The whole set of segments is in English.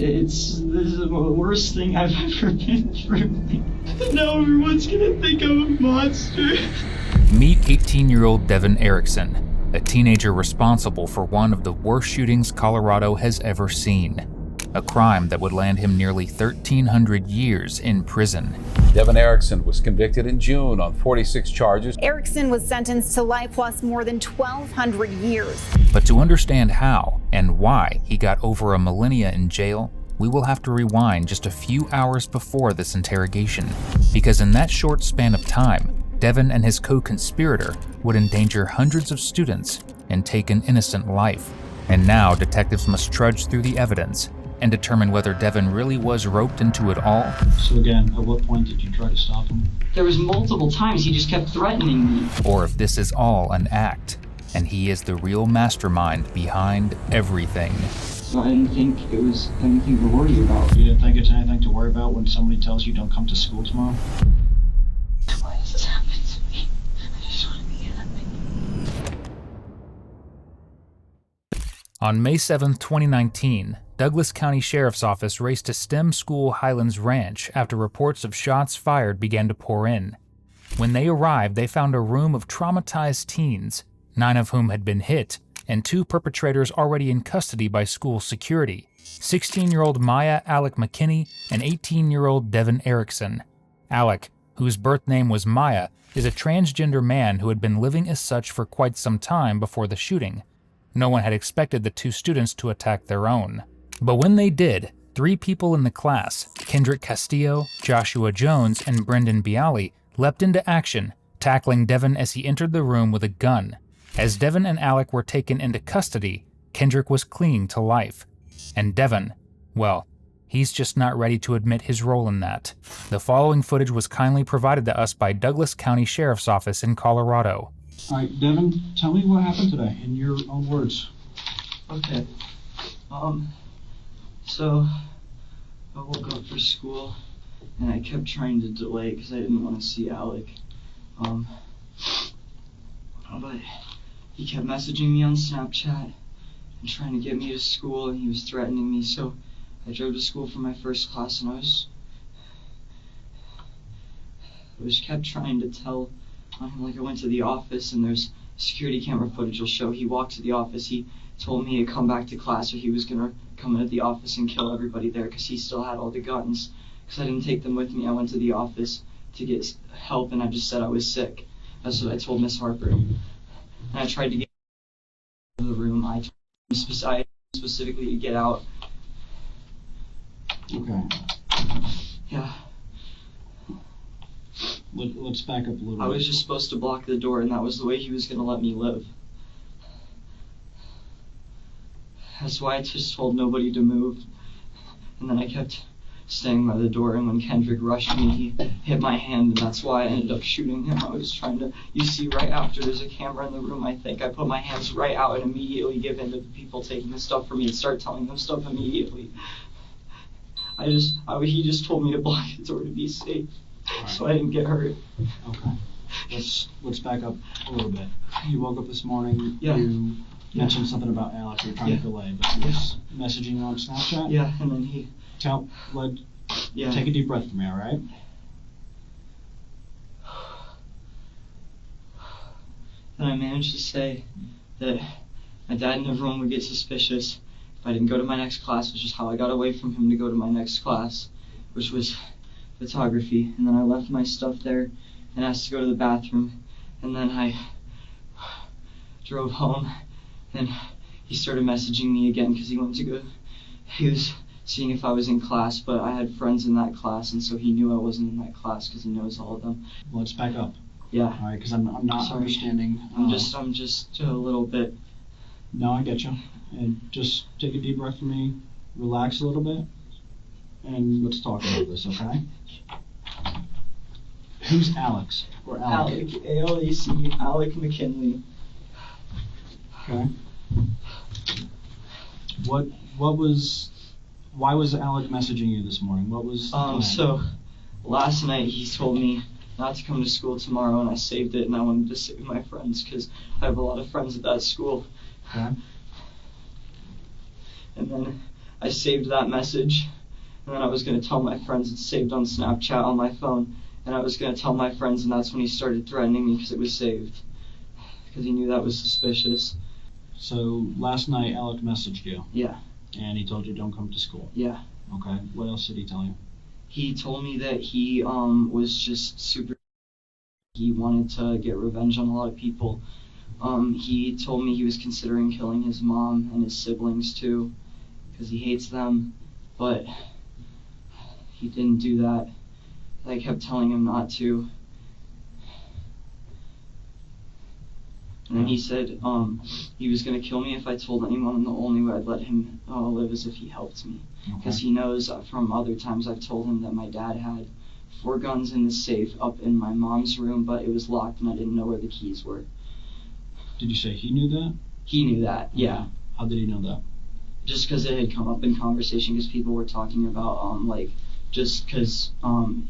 This is the worst thing I've ever been through. Now everyone's gonna think I'm a monster. Meet 18-year-old Devin Erickson, a teenager responsible for one of the worst shootings Colorado has ever seen. A crime that would land him nearly 1,300 years in prison. Devin Erickson was convicted in June on 46 charges. Erickson was sentenced to life plus more than 1,200 years. But to understand how and why he got over a millennia in jail, we will have to rewind just a few hours before this interrogation. Because in that short span of time, Devin and his co-conspirator would endanger hundreds of students and take an innocent life. And now detectives must trudge through the evidence and determine whether Devin really was roped into it all. So again, at what point did you try to stop him? There was multiple times he just kept threatening me. Or if this is all an act, and he is the real mastermind behind everything. So I didn't think it was anything to worry about. You didn't think it's anything to worry about when somebody tells you don't come to school tomorrow? Why does this happen to me? I just want to be happy. On May 7, 2019, Douglas County Sheriff's Office raced to STEM School Highlands Ranch after reports of shots fired began to pour in. When they arrived, they found a room of traumatized teens, 9 of whom had been hit, and 2 perpetrators already in custody by school security, 16-year-old Maya Alec McKinney and 18-year-old Devin Erickson. Alec, whose birth name was Maya, is a transgender man who had been living as such for quite some time before the shooting. No one had expected the 2 students to attack their own. But when they did, 3 people in the class, Kendrick Castillo, Joshua Jones, and Brendan Bialy, leapt into action, tackling Devin as he entered the room with a gun. As Devin and Alec were taken into custody, Kendrick was clinging to life. And Devin, well, he's just not ready to admit his role in that. The following footage was kindly provided to us by Douglas County Sheriff's Office in Colorado. All right, Devin, tell me what happened today in your own words. Okay. So I woke up for school and I kept trying to delay because I didn't want to see Alec. But he kept messaging me on Snapchat and trying to get me to school, and he was threatening me, so I drove to school for my first class, and I was kept trying to tell him, like, I went to the office and there's security camera footage will show he walked to the office. He told me to come back to class or he was gonna come into the office and kill everybody there because he still had all the guns. Because I didn't take them with me, I went to the office to get help and I just said I was sick. That's what I told Miss Harper. And I tried to get out of the room. I told him specifically to get out. Okay. Yeah. Let's back up a little bit. I was just supposed to block the door and that was the way he was gonna let me live. That's why I just told nobody to move. And then I kept staying by the door, and when Kendrick rushed me, he hit my hand, and that's why I ended up shooting him. I was trying to, you see right after there's a camera in the room, I think, I put my hands right out and immediately give in to the people taking the stuff from me and start telling them stuff immediately. He just told me to block the door to be safe, right, so I didn't get hurt. Okay. Let's back up a little bit. You woke up this morning, yeah. You mentioned something about Alex, you're trying to delay, but he was messaging you on Snapchat? Yeah, and then he... Take a deep breath for me, all right? Then I managed to say that my dad and everyone would get suspicious if I didn't go to my next class, which is how I got away from him to go to my next class, which was photography. And then I left my stuff there and asked to go to the bathroom. And then I drove home and he started messaging me again because he was seeing if I was in class, but I had friends in that class, and so he knew I wasn't in that class because he knows all of them. Well, let's back up. Yeah. All right, because I'm not understanding. I'm just a little bit. No, I get you. And just take a deep breath for me, relax a little bit, and let's talk about this, okay? Who's Alex? Or Alec? Alec, A-L-A-C, Alec McKinley. Okay. Why was Alec messaging you this morning? What was so last night he told me not to come to school tomorrow, and I saved it, and I wanted to save my friends because I have a lot of friends at that school. Okay. And then I saved that message, and then I was going to tell my friends. It's saved on Snapchat on my phone, and I was going to tell my friends, and that's when he started threatening me because it was saved, because he knew that was suspicious. So last night Alec messaged you. Yeah. And he told you don't come to school. Yeah. Okay. What else did he tell you? He told me that he was just super. He wanted to get revenge on a lot of people. He told me he was considering killing his mom and his siblings too, because he hates them, but he didn't do that. I kept telling him not to. And then he said he was going to kill me if I told anyone, and the only way I'd let him live is if he helped me. Because he knows from other times I've told him that my dad had 4 guns in the safe up in my mom's room, but it was locked and I didn't know where the keys were. Did you say he knew that? He knew that, yeah. How did he know that? Just because it had come up in conversation, because people were talking about, just because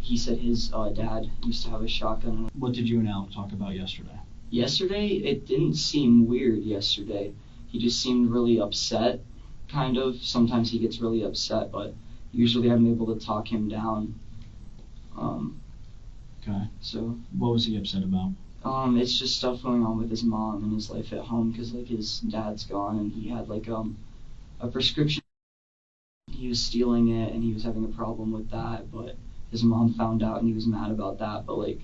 he said his dad used to have a shotgun. What did you and Alec talk about yesterday? Yesterday, it didn't seem weird yesterday. He just seemed really upset, kind of. Sometimes he gets really upset, but usually I'm able to talk him down. Okay. So. What was he upset about? It's just stuff going on with his mom and his life at home, because like his dad's gone and he had like a prescription. He was stealing it and he was having a problem with that, but his mom found out and he was mad about that. But like,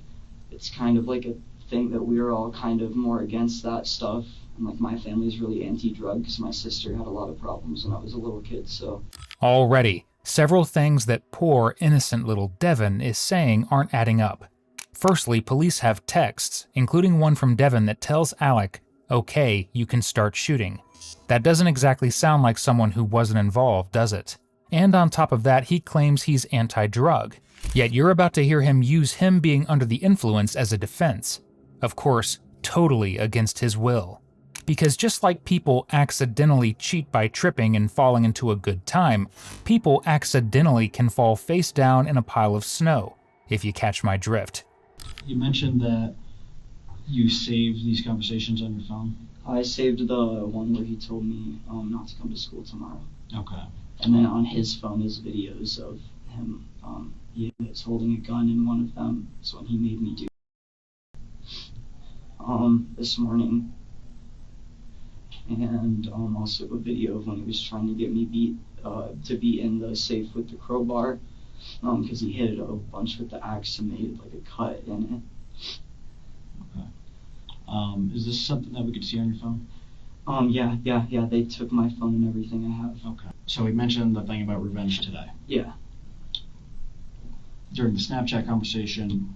it's kind of like a thing that we were all kind of more against that stuff. And like my family's really anti-drug because my sister had a lot of problems when I was a little kid. So Already, several things that poor, innocent little Devin is saying aren't adding up. Firstly, police have texts, including one from Devin that tells Alec, "Okay, you can start shooting." That doesn't exactly sound like someone who wasn't involved, does it? And on top of that, he claims he's anti-drug. Yet you're about to hear him use him being under the influence as a defense. Of course, totally against his will. Because just like people accidentally cheat by tripping and falling into a good time, people accidentally can fall face down in a pile of snow, if you catch my drift. You mentioned that you saved these conversations on your phone. I saved the one where he told me not to come to school tomorrow. Okay. And then on his phone is videos of him. He was holding a gun in one of them. That's what he made me do. This morning. And also a video of when he was trying to get me beat in the safe with the crowbar. Because he hit it a bunch with the axe and made like a cut in it. Okay. Is this something that we could see on your phone? Yeah. They took my phone and everything I have. Okay. So we mentioned the thing about revenge today. Yeah. During the Snapchat conversation,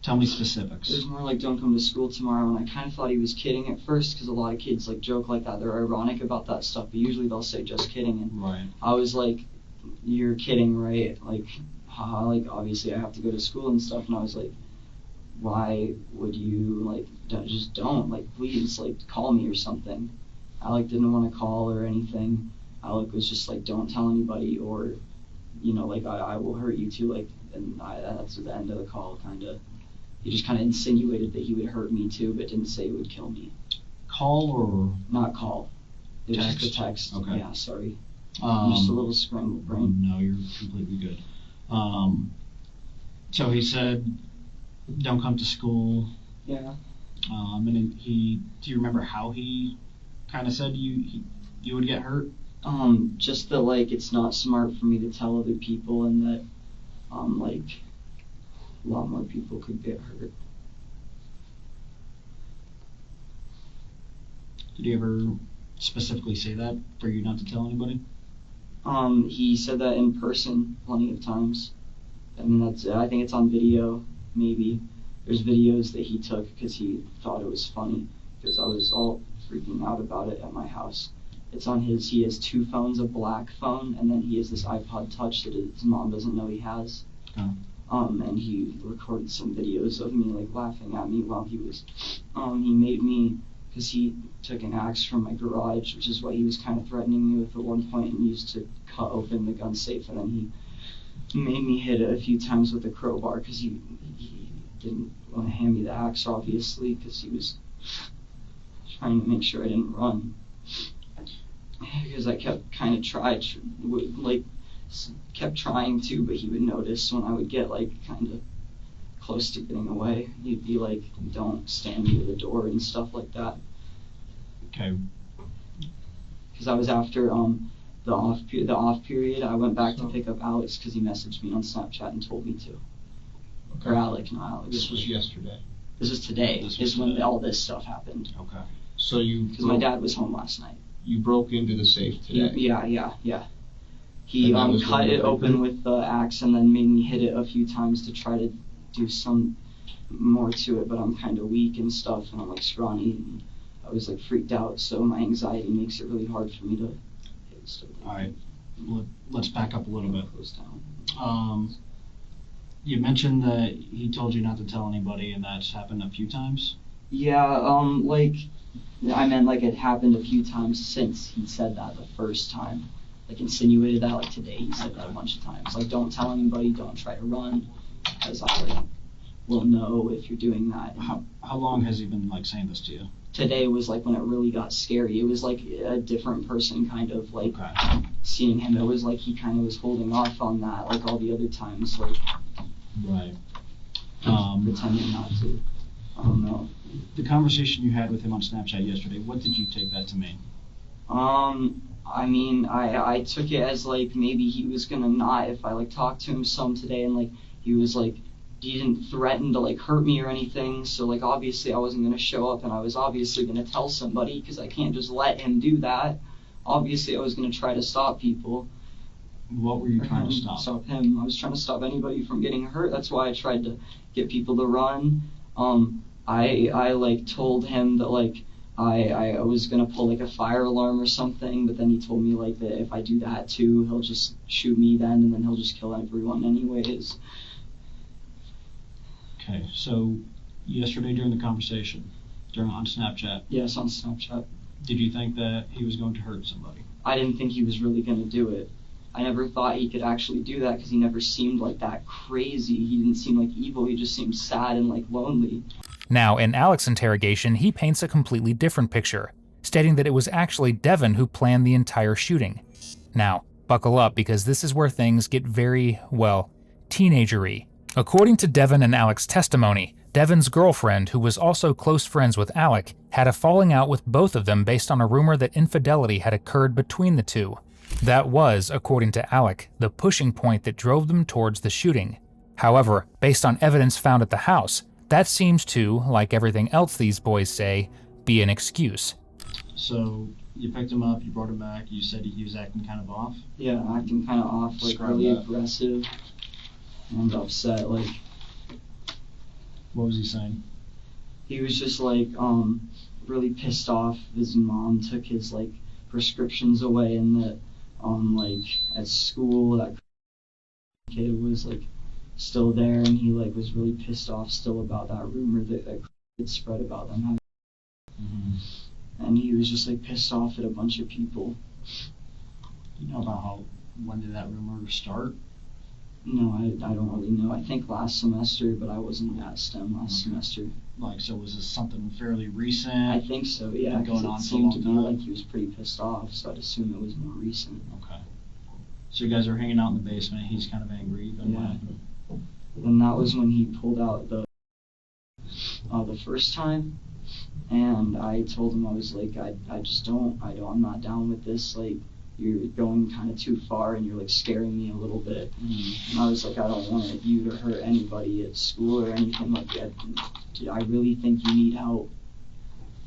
tell me specifics. It was more like don't come to school tomorrow, and I kind of thought he was kidding at first because a lot of kids like joke like that. They're ironic about that stuff, but usually they'll say just kidding. And right. I was like, you're kidding, right? Like, haha, like obviously I have to go to school and stuff. And I was like, why would you like just don't like please like call me or something. Alec didn't want to call or anything. Alec was just like, don't tell anybody, or like I will hurt you too, like, and that's the end of the call. Kind of he just kind of insinuated that he would hurt me too, but didn't say he would kill me. Call or not call, it was text? just a text. Okay. Yeah, sorry. I'm just a little scrambled brain. No, you're completely good. So he said don't come to school. Yeah. And do you remember how he kind of said you would get hurt? Just that like it's not smart for me to tell other people, and that like a lot more people could get hurt. Did he ever specifically say that for you not to tell anybody? He said that in person plenty of times. I mean, I think it's on video, maybe. There's videos that he took because he thought it was funny, because I was all freaking out about it at my house. It's on he has 2 phones, a black phone, and then he has this iPod Touch that his mom doesn't know he has. Oh. And he recorded some videos of me like laughing at me while he was, he made me, because he took an axe from my garage, which is what he was kind of threatening me with at one point, and used to cut open the gun safe, and then he made me hit it a few times with a crowbar, because he didn't want to hand me the axe, obviously, because he was trying to make sure I didn't run. because I kept kind of kept trying to, but he would notice when I would get like kind of close to getting away. He'd be like, "Don't stand near the door" and stuff like that. Okay. Because I was after the off period. I went back to pick up Alex because he messaged me on Snapchat and told me to. Okay. Or Alec, not Alex. This was yesterday. This is today. This is was when today. all this stuff happened. Okay. So you Because my dad was home last night. you broke into the safe today. Yeah. He And that was cut when it you open opened? with the axe and then made me hit it a few times to try to do some more to it, but I'm kind of weak and stuff, and I'm like scrawny, and I was like freaked out, so my anxiety makes it really hard for me to hit stuff. All right. Let's back up a little bit. Close down. You mentioned that he told you not to tell anybody, and that's happened a few times. Yeah, I meant like it happened a few times since he said that the first time. Like insinuated that, like today he said that a bunch of times. Like, don't tell anybody, don't try to run, because I like will know if you're doing that. And How long has he been like saying this to you? today was like when it really got scary. It was like a different person kind of like Okay. seeing him. It was like he kind of was holding off on that, like all the other times, like Right. pretending not to. I don't know. The conversation you had with him on Snapchat yesterday, what did you take that to mean? I mean, I took it as like maybe he was gonna not if I like talked to him some today and like he was like he didn't threaten to like hurt me or anything, so like obviously I wasn't gonna show up and I was obviously gonna tell somebody because I can't just let him do that. Obviously I was gonna try to stop people. What were you trying to stop? Stop him. I was trying to stop anybody from getting hurt. That's why I tried to get people to run. I like told him that like I was gonna pull like a fire alarm or something, but then he told me like that if I do that too, he'll just shoot me then, and then he'll just kill everyone anyways. Okay, so yesterday during the conversation, on Snapchat, Yes, on Snapchat. did you think that he was going to hurt somebody? I didn't think he was really gonna do it. I never thought he could actually do that because he never seemed like that crazy. He didn't seem like evil. He just seemed sad and like lonely. Now, in Alex's interrogation, he paints a completely different picture, stating that it was actually Devin who planned the entire shooting. Now, buckle up because this is where things get very, well, teenagery. According to Devin and Alex's testimony, Devin's girlfriend, who was also close friends with Alec, had a falling out with both of them based on a rumor that infidelity had occurred between the two. That was, according to Alec, the pushing point that drove them towards the shooting. However, based on evidence found at the house, that seems to, like everything else these boys say, be an excuse. So you picked him up, you brought him back, you said he was acting kind of off? Yeah, acting kind of off, like Describe really that. aggressive and upset. Like What was he saying? he was just like really pissed off. His mom took his like prescriptions away, and that like at school that kid was like still there, and he like was really pissed off still about that rumor that had spread about them. And he was just like pissed off at a bunch of people. You know about when did that rumor start? No, I don't really know. I think last semester, but I wasn't at STEM last semester. Like, so was this something fairly recent? I think so, yeah. Been going 'cause on it for a seemed long to be time? like he was pretty pissed off, so I'd assume it was more recent. Okay. So you guys are hanging out in the basement, he's kind of angry. Then what Yeah. happened? And that was when he pulled out the first time, and I told him I was like, I'm not down with this. Like, you're going kind of too far, and you're like scaring me a little bit. And I was like, I don't want you to hurt anybody at school or anything like that. I really think you need help.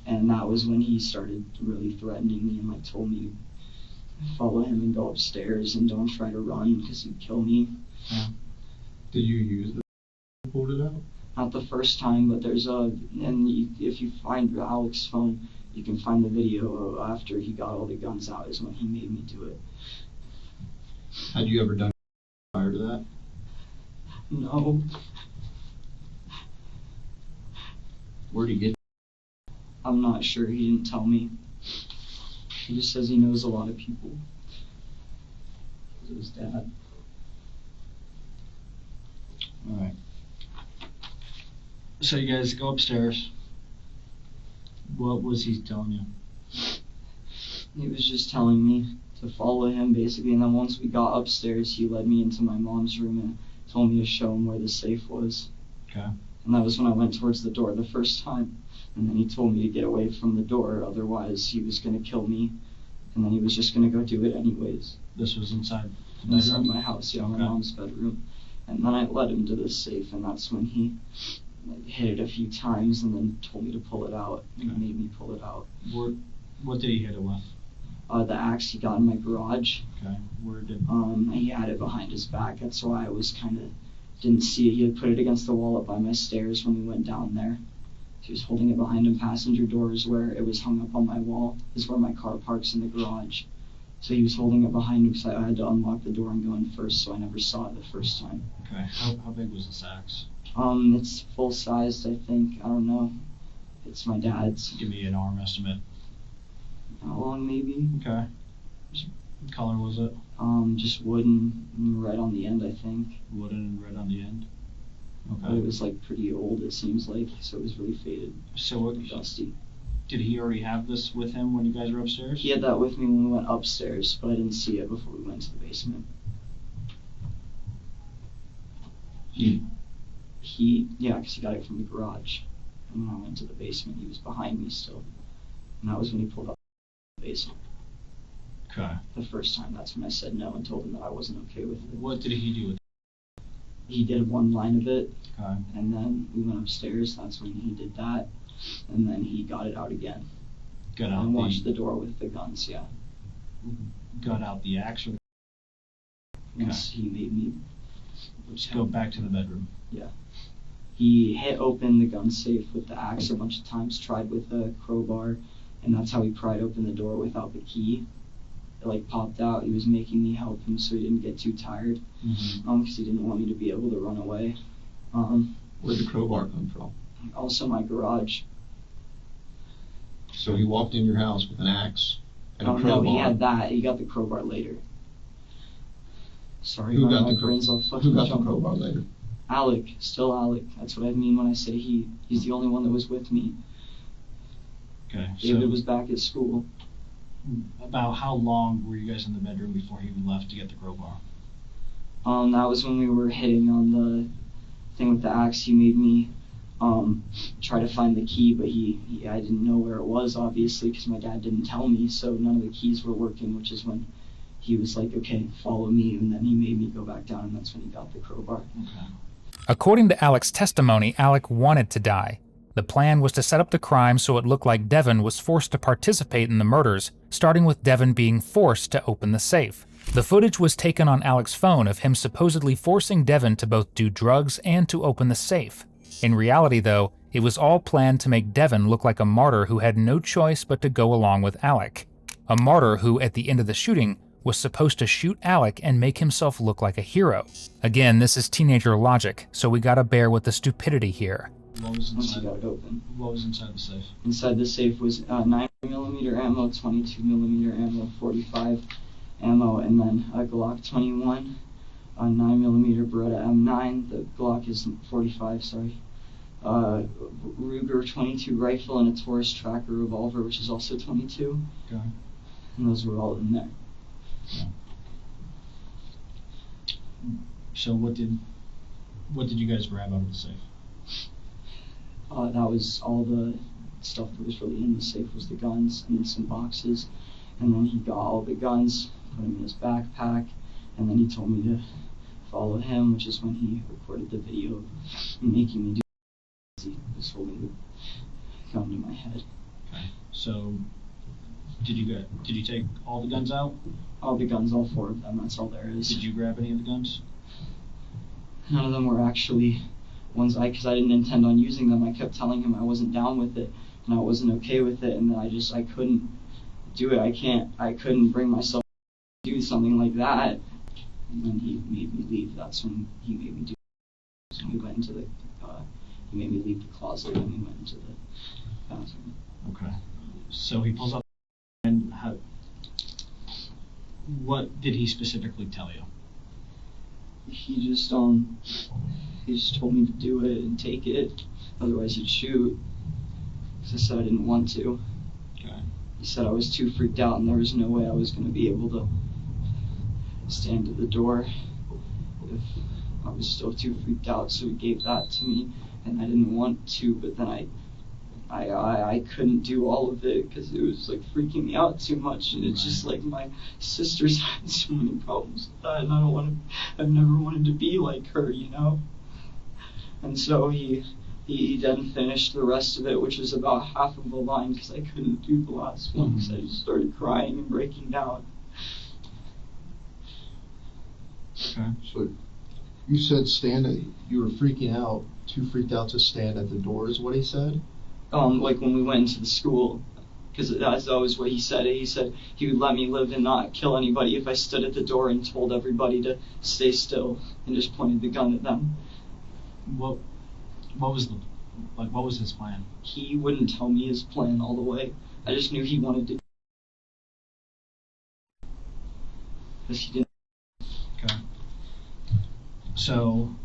And that was when he started really threatening me and like told me to follow him and go upstairs and don't try to run because he'd kill me. Did you use the pulled it out? Not the first time, but there's if you find Alex's phone, you can find the video of after he got all the guns out is when he made me do it. Had you ever done prior to that? No, Where'd he get? I'm not sure. He didn't tell me. He just says he knows a lot of people. It was his dad. All right. So you guys go upstairs. What was he telling you? He was just telling me to follow him, basically, and then once we got upstairs, he led me into my mom's room and told me to show him where the safe was. Okay. And that was when I went towards the door the first time. And then he told me to get away from the door, otherwise he was going to kill me. And then he was just going to go do it anyways. This was inside the Inside bedroom? my house, yeah, my Okay. mom's bedroom. And then I led him to the safe, and that's when he hit it a few times and then told me to pull it out. And Okay. made me pull it out. What did he hit it with? The axe he got in my garage. Okay. Where did? He had it behind his back. That's why I was didn't see it. He had put it against the wall up by my stairs when we went down there. He was holding it behind him. Passenger door is where it was hung up on my wall, is where my car parks in the garage. So he was holding it behind him, so I had to unlock the door and go in first, so I never saw it the first time. Okay. How big was this axe? It's full sized, I think. I don't know. It's my dad's. Give me an arm estimate. How long, maybe? Okay. What color was it? Just wooden and red on the end, I think. Wooden and red on the end. But it was like pretty old, it seems like, so it was really faded, So dusty. did he already have this with him when you guys were upstairs? He had that with me when we went upstairs, but I didn't see it before we went to the basement. Yeah, because he got it from the garage. And when I went to the basement, he was behind me still. And that was when he pulled up the basement. Okay. The first time, that's when I said no and told him that I wasn't okay with it. What did he do with it? He did one line of it, Okay. and then we went upstairs, that's when he did that. And then he got it out again. Got out And watched the door with the guns, yeah. Got out the axe or Once he made me. let's go back to the bedroom. He hit open the gun safe with the axe a bunch of times, tried with a crowbar, and that's how he pried open the door without the key. It popped out. He was making me help him so he didn't get too tired, because he didn't want me to be able to run away. Where'd the crowbar come from? Also my garage. So he walked in your house with an axe and a No, crowbar. he had that. He got the crowbar later. Sorry, Who my got the brain's all Who fucking got the jumbled. crowbar later? Alec, still Alec. That's what I mean when I say he's the only one that was with me. Okay. David So was back at school. about how long were you guys in the bedroom before he left to get the crowbar? That was when we were hitting on the thing with the axe. He made me try to find the key, but I didn't know where it was, obviously, because my dad didn't tell me, so none of the keys were working, which is when he was like, okay, follow me, and then he made me go back down, and that's when he got the crowbar. Okay. According to Alec's testimony, Alec wanted to die. The plan was to set up the crime so it looked like Devin was forced to participate in the murders, starting with Devin being forced to open the safe. The footage was taken on Alec's phone of him supposedly forcing Devin to both do drugs and to open the safe. In reality, though, it was all planned to make Devin look like a martyr who had no choice but to go along with Alec. A martyr who, at the end of the shooting, was supposed to shoot Alec and make himself look like a hero. Again, this is teenager logic, so we gotta bear with the stupidity here. What was Once he inside? got it open. What was inside the safe? Inside the safe was 9mm ammo, 22mm ammo, 45 ammo, and then a Glock 21, a 9mm Beretta M9, the Glock is 45, sorry. Ruger 22 rifle and a Taurus tracker revolver, which is also 22. Okay. And those were all in there. So what did you guys grab out of the safe? That was all the stuff that was really in the safe was the guns and then some boxes. And then he got all the guns, put them in his backpack, and then he told me to follow him, which is when he recorded the video of me making me do it. He was holding the gun to my head. Okay. So did you take all the guns out? All the guns, all 4 of them, that's all there is. Did you grab any of the guns? None of them were actually ones because I didn't intend on using them. I kept telling him I wasn't down with it and I wasn't okay with it, and then I couldn't do it. I couldn't bring myself to do something like that. And then he made me leave. That's when he made me do it. So we went into the he made me leave the closet and we went into the bathroom. Okay. So he pulls up, and what did he specifically tell you? He just told me to do it and take it, otherwise he'd shoot. 'Cause I said I didn't want to. Okay. he said I was too freaked out and there was no way I was going to be able to stand at the door if I was still too freaked out, so he gave that to me, and I didn't want to, but then I couldn't do all of it because it was like freaking me out too much, and it's just like my sister's had so many problems with that, and I've never wanted to be like her, you know? And so he then finished the rest of it, which was about half of a line because I couldn't do the last one because I just started crying and breaking down. Okay. So you said you were freaking out, too freaked out to stand at the door is what he said? Like when we went into the school, because that's always what he said. He said he would let me live and not kill anybody if I stood at the door and told everybody to stay still and just pointed the gun at them. What was his plan? He wouldn't tell me his plan all the way. I just knew he wanted to. Because he didn't. Okay. So,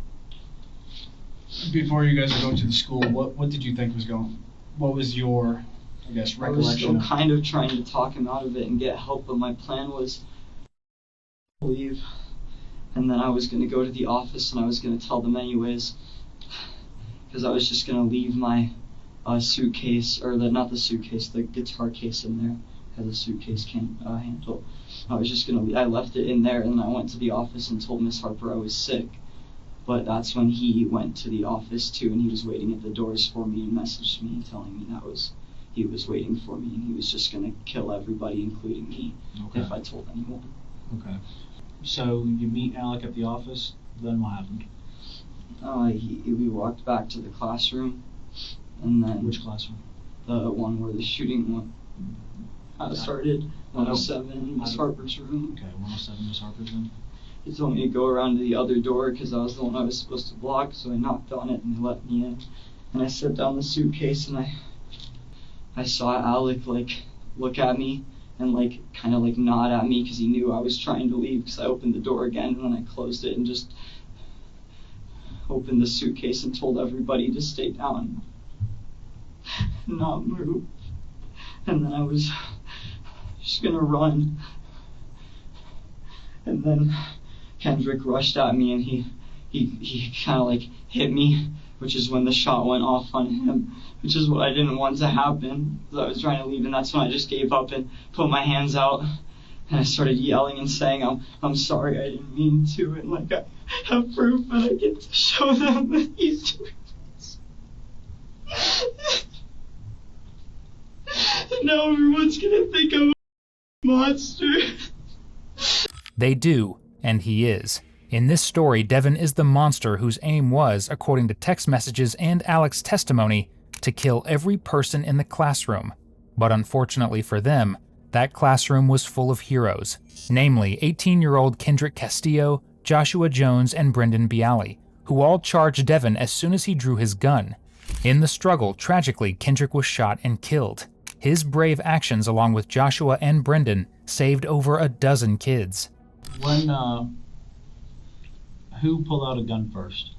before you guys were going to the school, what did you think was going? What was your, I guess, recollection? I was still kind of trying to talk him out of it and get help, but my plan was to leave, and then I was going to go to the office and I was going to tell them anyways, because I was just going to leave my suitcase, or not the suitcase, the guitar case in there. Has a suitcase handle. I was just gonna. I left it in there, and I went to the office and told Miss Harper I was sick. But that's when he went to the office too, and he was waiting at the doors for me and messaged me telling me he was waiting for me, and he was just gonna kill everybody, including me, if I told anyone. Okay. So you meet Alec at the office. Then what happened? We walked back to the classroom, and then Which classroom? The one where the shooting started. 107, Miss Harper's room. Okay, 107, Miss Harper's room. He told me to go around to the other door because I was the one I was supposed to block, so I knocked on it and they let me in. And I set down the suitcase and I saw Alec look at me and kind of nod at me because he knew I was trying to leave, because I opened the door again and then I closed it and just opened the suitcase and told everybody to stay down, not move. And then I was just gonna run, and then Kendrick rushed at me and he kind of hit me, which is when the shot went off on him, which is what I didn't want to happen, because I was trying to leave, and that's when I just gave up and put my hands out and I started yelling and saying I'm sorry, I didn't mean to, and I have proof and I get to show them that he's doing this. Now everyone's gonna think I'm a monster. They do, and he is. In this story, Devin is the monster whose aim was, according to text messages and Alec's testimony, to kill every person in the classroom. But unfortunately for them, that classroom was full of heroes, namely 18-year-old Kendrick Castillo, Joshua Jones, and Brendan Bialy, who all charged Devin as soon as he drew his gun. In the struggle, tragically, Kendrick was shot and killed. His brave actions, along with Joshua and Brendan, saved over a dozen kids. Who pulled out a gun first?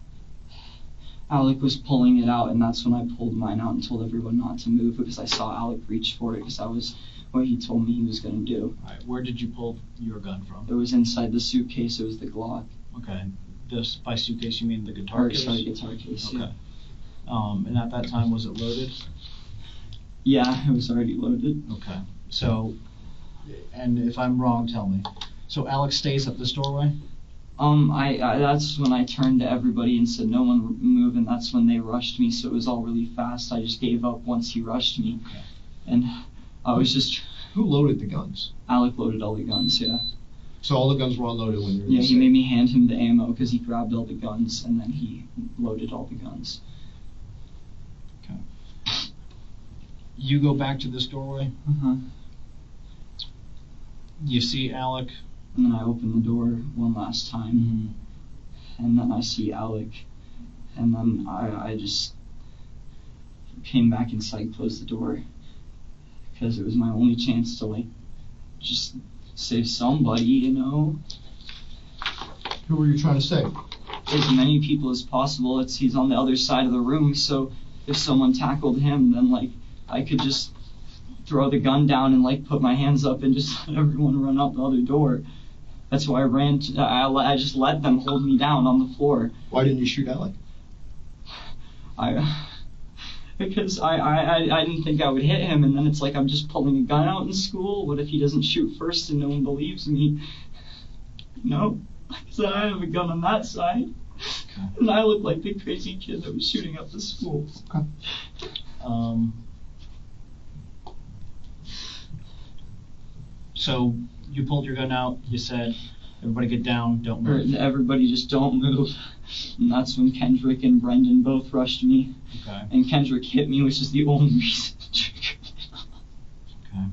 Alec was pulling it out, and that's when I pulled mine out and told everyone not to move, because I saw Alec reach for it, because that was what he told me he was going to do. All right, where did you pull your gun from? It was inside the suitcase. It was the Glock. Okay. By suitcase, you mean the guitar case? Sorry, guitar case, okay. Yeah. And at that time, was it loaded? Yeah, it was already loaded. Okay. So, and if I'm wrong, tell me. So Alex stays at this doorway? That's when I turned to everybody and said no one move, and that's when they rushed me, so it was all really fast. I just gave up once he rushed me. Okay. And I was just... Who loaded the guns? Alec loaded all the guns, yeah. So all the guns were unloaded when you were Yeah, he made me hand him the ammo because he grabbed all the guns, and then he loaded all the guns. Okay. You go back to this doorway? Uh-huh. You see Alec? And then I open the door one last time, and then I see Alec, and then I just came back inside, closed the door, because it was my only chance to just save somebody, you know? Who were you trying to save? As many people as possible. He's on the other side of the room, so if someone tackled him, then I could just throw the gun down and like put my hands up and just let everyone run out the other door. That's why I ran. I just let them hold me down on the floor. Why didn't you shoot Alec? Because I didn't think I would hit him, and then it's like I'm just pulling a gun out in school. What if he doesn't shoot first and no one believes me? No, because then I have a gun on that side, okay. And I look like the crazy kid that was shooting up the school. Okay. So you pulled your gun out. You said, "Everybody get down, don't move." Everybody just don't move. And that's when Kendrick and Brendan both rushed me. Okay. And Kendrick hit me, which is the only reason to trigger it. Okay.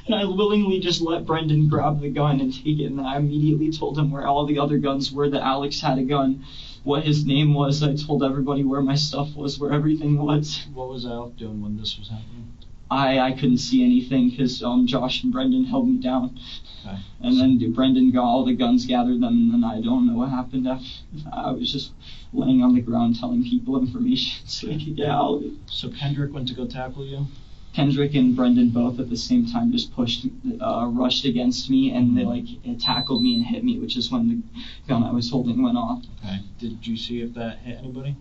And I willingly just let Brendan grab the gun and take it, and I immediately told him where all the other guns were, that Alex had a gun, what his name was. I told everybody where my stuff was, where everything was. What was Alec doing when this was happening? I couldn't see anything because Josh and Brendan held me down. Okay. And then Brendan got all the guns, gathered them, and then I don't know what happened after. I was just laying on the ground telling people information so they could get out. So Kendrick went to go tackle you? Kendrick and Brendan both at the same time just rushed against me, and they tackled me and hit me, which is when the gun I was holding went off. Okay. Did you see if that hit anybody?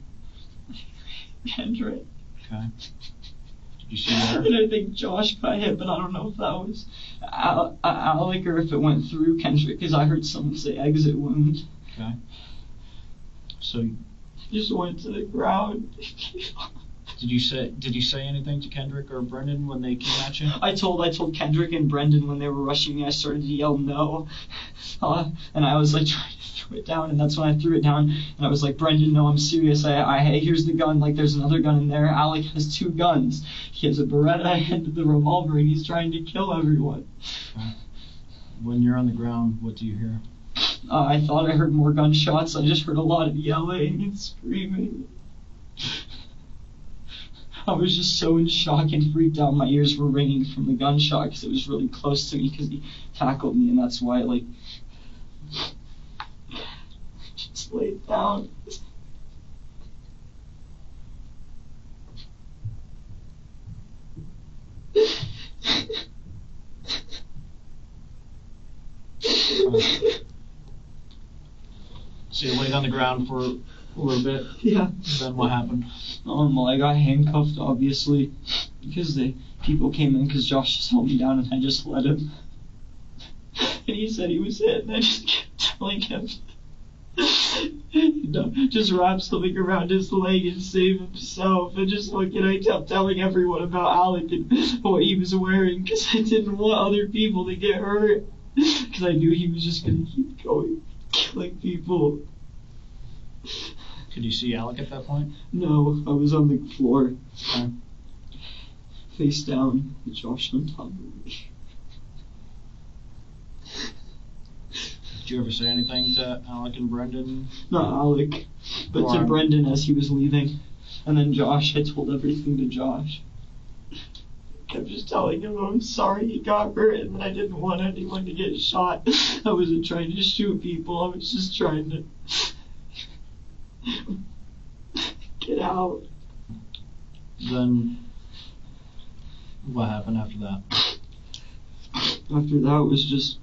Kendrick. Okay. Did you see there? And I think Josh got hit, but I don't know if that was Alec or if it went through Kendrick, because I heard someone say exit wound. Okay. So just went to the ground. Did you say anything to Kendrick or Brendan when they came at you? I told Kendrick and Brendan when they were rushing me. I started to yell no, and I was like trying to throw it down, and that's when I threw it down. And I was like, Brendan, no, I'm serious. Hey, here's the gun. Like, there's another gun in there. Alec has 2 guns. He has a Beretta and the revolver, and he's trying to kill everyone. Okay. When you're on the ground, what do you hear? I thought I heard more gunshots. I just heard a lot of yelling and screaming. I was just so in shock and freaked out. My ears were ringing from the gunshot because it was really close to me because he tackled me, and that's why just laid down. So you laid on the ground for a little bit? Yeah. Then what happened? Well, I got handcuffed, obviously, because the people came in because Josh just held me down, and I just let him. And he said he was hit, and I just kept telling him, just wrap something around his leg and save himself. And I kept telling everyone about Alec and what he was wearing, because I didn't want other people to get hurt, because I knew he was just going to keep going, killing people. Could you see Alec at that point? No, I was on the floor. Okay. Face down, with Josh on top of me. Did you ever say anything to Alec and Brendan? Not Alec, but to Brendan as he was leaving. And then Josh, I told everything to Josh. I kept just telling him I'm sorry he got hurt and that I didn't want anyone to get shot. I wasn't trying to shoot people, I was just trying to get out. Then what happened after that? After that was just,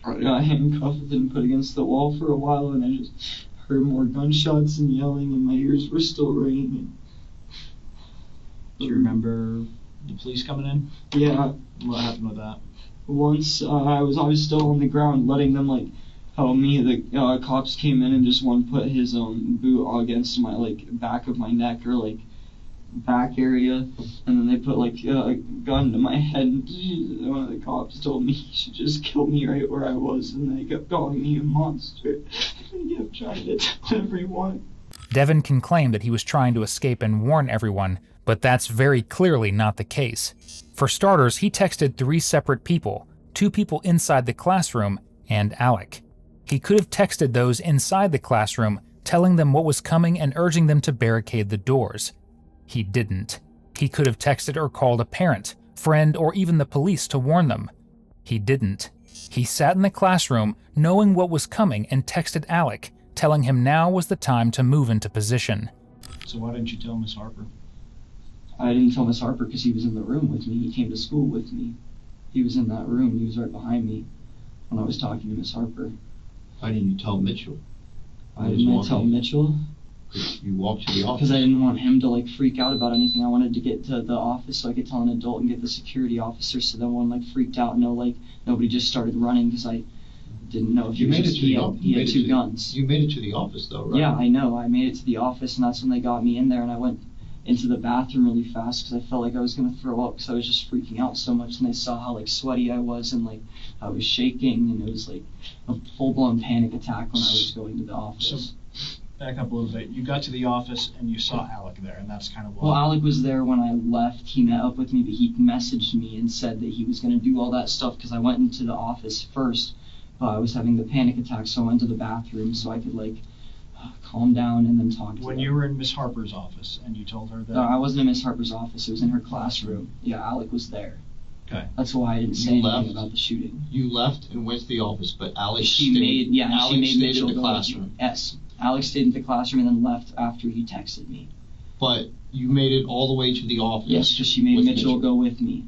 I got handcuffed and put against the wall for a while, and I just heard more gunshots and yelling, and my ears were still ringing. Do you remember the police coming in? Yeah. What happened with that? Once I was still on the ground letting them help me. The cops came in and just one put his boot against my back of my neck or back area, and then they put a gun to my head, and one of the cops told me he should just kill me right where I was, and they kept calling me a monster. They kept trying to tell everyone. Devin can claim that he was trying to escape and warn everyone, but that's very clearly not the case. For starters, he texted 3 separate people, 2 people inside the classroom, and Alec. He could have texted those inside the classroom, telling them what was coming and urging them to barricade the doors. He didn't. He could have texted or called a parent, friend, or even the police to warn them. He didn't. He sat in the classroom knowing what was coming and texted Alec, telling him now was the time to move into position. So why didn't you tell Miss Harper? I didn't tell Miss Harper because he was in the room with me. He came to school with me. He was in that room. He was right behind me when I was talking to Miss Harper. Why didn't you tell Mitchell? Why didn't I tell Mitchell? You walked to the office. Because I didn't want him to like freak out about anything. I wanted to get to the office so I could tell an adult and get the security officer so that one like freaked out and nobody just started running because I didn't know if he had two guns. You made it to the office though, right? Yeah, I know. I made it to the office and that's when they got me in there and I went into the bathroom really fast because I felt like I was going to throw up because I was just freaking out so much and they saw how like sweaty I was and like I was shaking and it was like a full-blown panic attack when I was going to the office. So, back up a little bit. You got to the office and you saw Alec there, and that's kind of what... Well, Alec was there when I left. He met up with me, but he messaged me and said that he was going to do all that stuff because I went into the office first. I was having the panic attack, so I went to the bathroom so I could, like, calm down and then talk to When them. you were in Miss Harper's office and you told her that... No, I wasn't in Miss Harper's office. It was in her classroom. Yeah, Alec was there. Okay. That's why I didn't say anything about the shooting. You left and went to the office, but Alex She made stayed Mitchell in the go with classroom. me. Yes. Alex stayed in the classroom and then left after he texted me. But you made it all the way to the office. Yes, because she made with Mitchell go with me.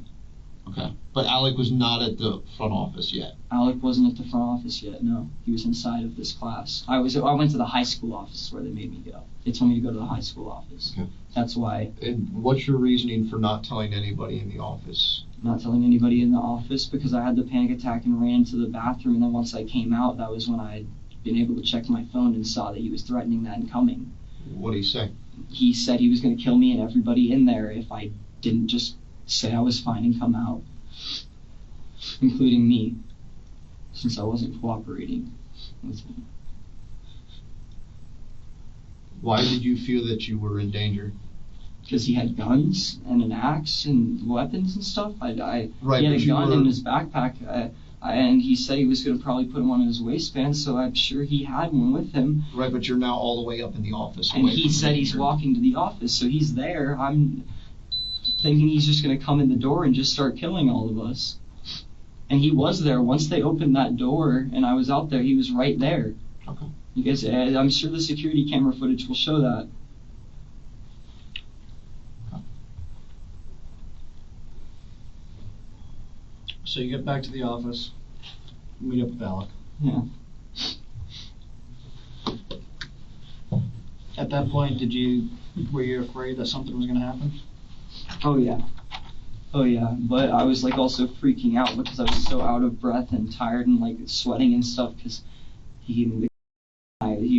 Okay. But Alec was not at the front office yet. Alec wasn't at the front office yet, no. He was inside of this class. I went to the high school office where they made me go. They told me to go to the high school office. Okay. That's why. And what's your reasoning for not telling anybody in the office? Not telling anybody in the office because I had the panic attack and ran to the bathroom, and then once I came out, that was when I had been able to check my phone and saw that he was threatening that and coming. What did he say? He said he was going to kill me and everybody in there if I didn't just say I was fine and come out, including me, since I wasn't cooperating with him. Why did you feel that you were in danger? Because he had guns and an axe and weapons and stuff. Right, he had but a gun in his backpack, and he said he was going to probably put one in his waistband, so I'm sure he had one with him. Right, but you're now all the way up in the office. And he said he's walking to the office, so he's there. I'm thinking he's just going to come in the door and just start killing all of us. And he was there. Once they opened that door and I was out there, he was right there. Okay. You guys, I'm sure the security camera footage will show that. So you get back to the office, meet up with Alec. Yeah. At that point, were you afraid that something was going to happen? Oh yeah. Oh yeah. But I was like also freaking out because I was so out of breath and tired and like sweating and stuff because he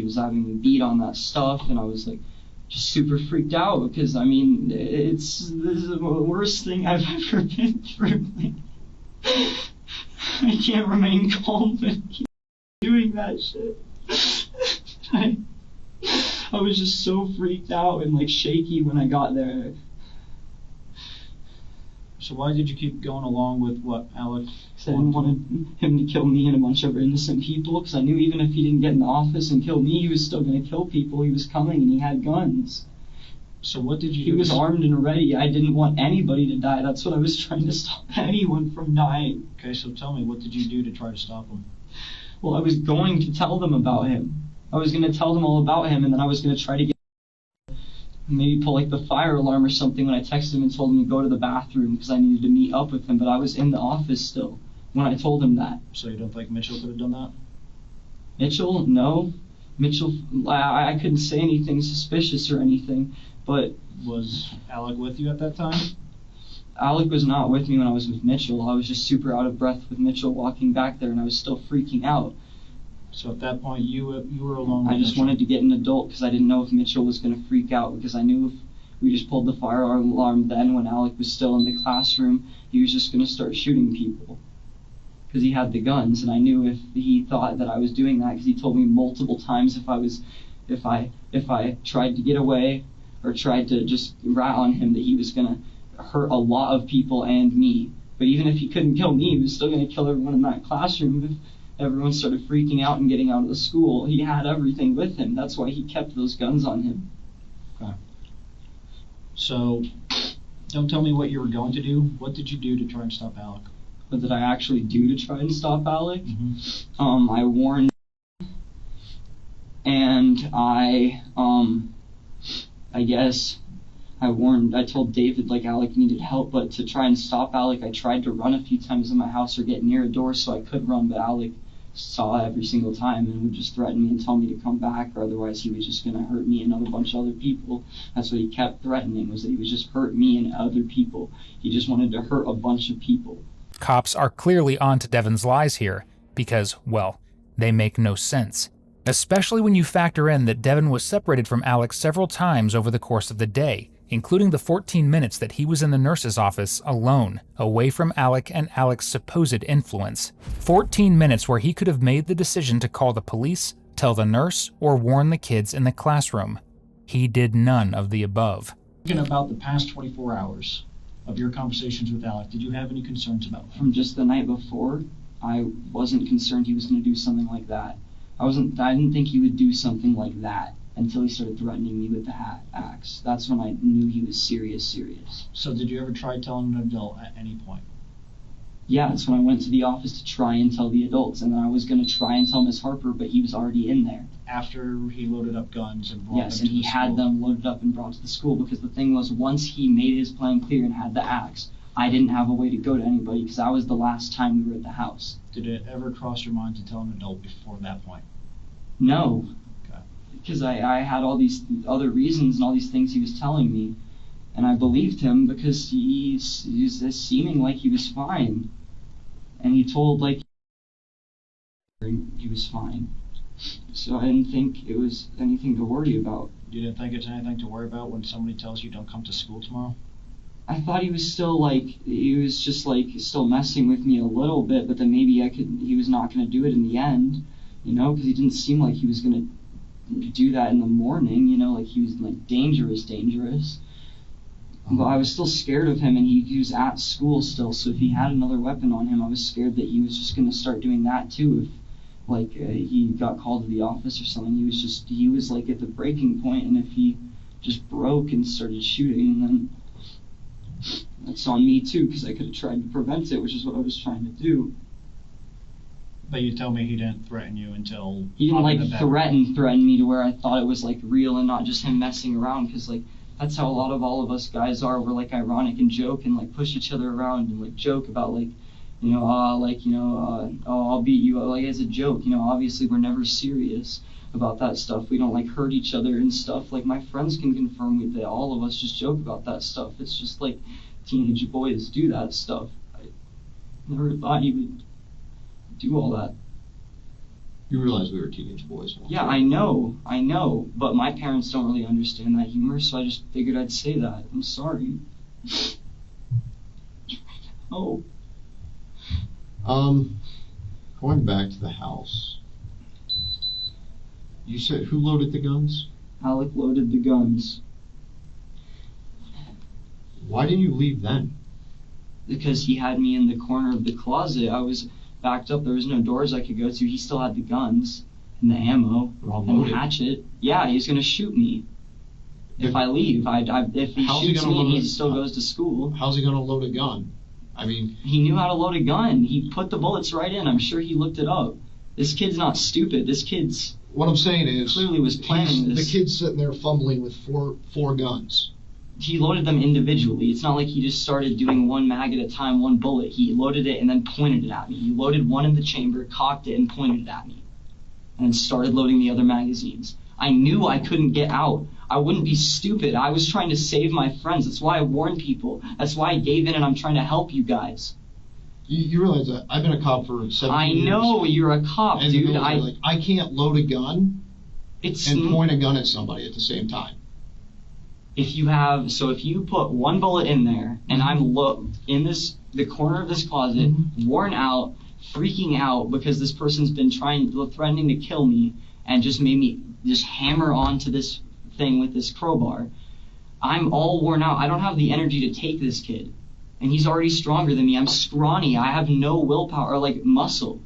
was having me beat on that stuff and I was like just super freaked out because I mean this is the worst thing I've ever been through. I can't remain calm when he's doing that shit. I was just so freaked out and like shaky when I got there. So why did you keep going along with what Alec? Because I didn't want him to kill me and a bunch of innocent people. Because I knew even if he didn't get in the office and kill me, he was still going to kill people. He was coming and he had guns. So what did you do? He was armed and ready. I didn't want anybody to die. That's what I was trying to stop anyone from dying. Okay, so tell me, what did you do to try to stop him? Well, I was going to tell them about him. I was going to tell them all about him, and then I was going to try to get maybe pull like the fire alarm or something when I texted him and told him to go to the bathroom because I needed to meet up with him, but I was in the office still when I told him that. So you don't think Mitchell could have done that? Mitchell? No. Mitchell, I couldn't say anything suspicious or anything, but... Was Alec with you at that time? Alec was not with me when I was with Mitchell. I was just super out of breath with Mitchell walking back there, and I was still freaking out. So at that point, you were alone with I just Mitchell. wanted to get an adult because I didn't know if Mitchell was going to freak out because I knew if we just pulled the fire alarm then when Alec was still in the classroom, he was just going to start shooting people because he had the guns, and I knew if he thought that I was doing that because he told me multiple times if I tried to get away or tried to just rat on him that he was going to hurt a lot of people and me. But even if he couldn't kill me, he was still going to kill everyone in that classroom if everyone started freaking out and getting out of the school. He had everything with him. That's why he kept those guns on him. Okay. So, don't tell me what you were going to do. What did you do to try and stop Alec? What did I actually do to try and stop Alec? Mm-hmm. I warned and I guess I told David, like, Alec needed help, but to try and stop Alec, I tried to run a few times in my house or get near a door so I could run, but Alec saw every single time and would just threaten me and tell me to come back, or otherwise he was just going to hurt me and a bunch of other people. That's what he kept threatening, was that he would just hurt me and other people. He just wanted to hurt a bunch of people. Cops are clearly on to Devin's lies here because, well, they make no sense. Especially when you factor in that Devin was separated from Alec several times over the course of the day, including the 14 minutes that he was in the nurse's office alone, away from Alec and Alec's supposed influence. 14 minutes where he could have made the decision to call the police, tell the nurse, or warn the kids in the classroom. He did none of the above. Thinking about the past 24 hours of your conversations with Alec, did you have any concerns about him? From just the night before, I wasn't concerned he was going to do something like that. I didn't think he would do something like that until he started threatening me with the axe. That's when I knew he was serious. So did you ever try telling an adult at any point? Yeah, that's when I went to the office to try and tell the adults, and then I was going to try and tell Miss Harper, but he was already in there. After he loaded up guns and brought them to the school? Yes, and he had them loaded up and brought to the school, because the thing was, once he made his plan clear and had the axe, I didn't have a way to go to anybody because I was the last time we were at the house. Did it ever cross your mind to tell an adult before that point? No. Okay. Because I had all these other reasons and all these things he was telling me, and I believed him because he's seeming like he was fine. And he told, like, he was fine. So I didn't think it was anything to worry about. You didn't think it's anything to worry about when somebody tells you don't come to school tomorrow? I thought he was still still messing with me a little bit, but then maybe he was not going to do it in the end, because he didn't seem like he was going to do that in the morning, like he was like dangerous. But I was still scared of him, and he was at school still, so if he had another weapon on him, I was scared that he was just going to start doing that too. If he got called to the office or something, he was like at the breaking point, and if he just broke and started shooting, then that's on me too, because I could have tried to prevent it, which is what I was trying to do. But you tell me he didn't threaten you until... He didn't threaten me to where I thought it was like real and not just him messing around, because like that's how all of us guys are. We're like ironic and joke and like push each other around and like joke about like, I'll beat you, like as a joke. Obviously we're never serious about that stuff. We don't like hurt each other and stuff. Like my friends can confirm that all of us just joke about that stuff. It's just like teenage boys do that stuff. I never thought he would do all that. You realize we were teenage boys. Yeah, I know, but my parents don't really understand that humor, so I just figured I'd say that. I'm sorry. Oh. Going back to the house, you said who loaded the guns? Alec loaded the guns. Why didn't you leave then? Because he had me in the corner of the closet. I was backed up. There was no doors I could go to. He still had the guns and the ammo and the hatchet. Yeah, he's going to shoot me if I leave. If he shoots me and he still goes to school. How's he going to load a gun? I mean... He knew how to load a gun. He put the bullets right in. I'm sure he looked it up. This kid's not stupid. This kid's... What I'm saying is... Clearly was planning this. The kid's sitting there fumbling with four guns. He loaded them individually. It's not like he just started doing one mag at a time, one bullet. He loaded it and then pointed it at me. He loaded one in the chamber, cocked it, and pointed it at me. And then started loading the other magazines. I knew I couldn't get out. I wouldn't be stupid. I was trying to save my friends. That's why I warned people. That's why I gave in and I'm trying to help you guys. You realize that I've been a cop for 17 years. I know you're a cop, and dude. I can't load a gun and point a gun at somebody at the same time. If you put one bullet in there, and I'm in the corner of this closet, worn out, freaking out because this person's been threatening to kill me, and just made me just hammer onto this thing with this crowbar, I'm all worn out. I don't have the energy to take this kid, and he's already stronger than me. I'm scrawny. I have no willpower or like muscle.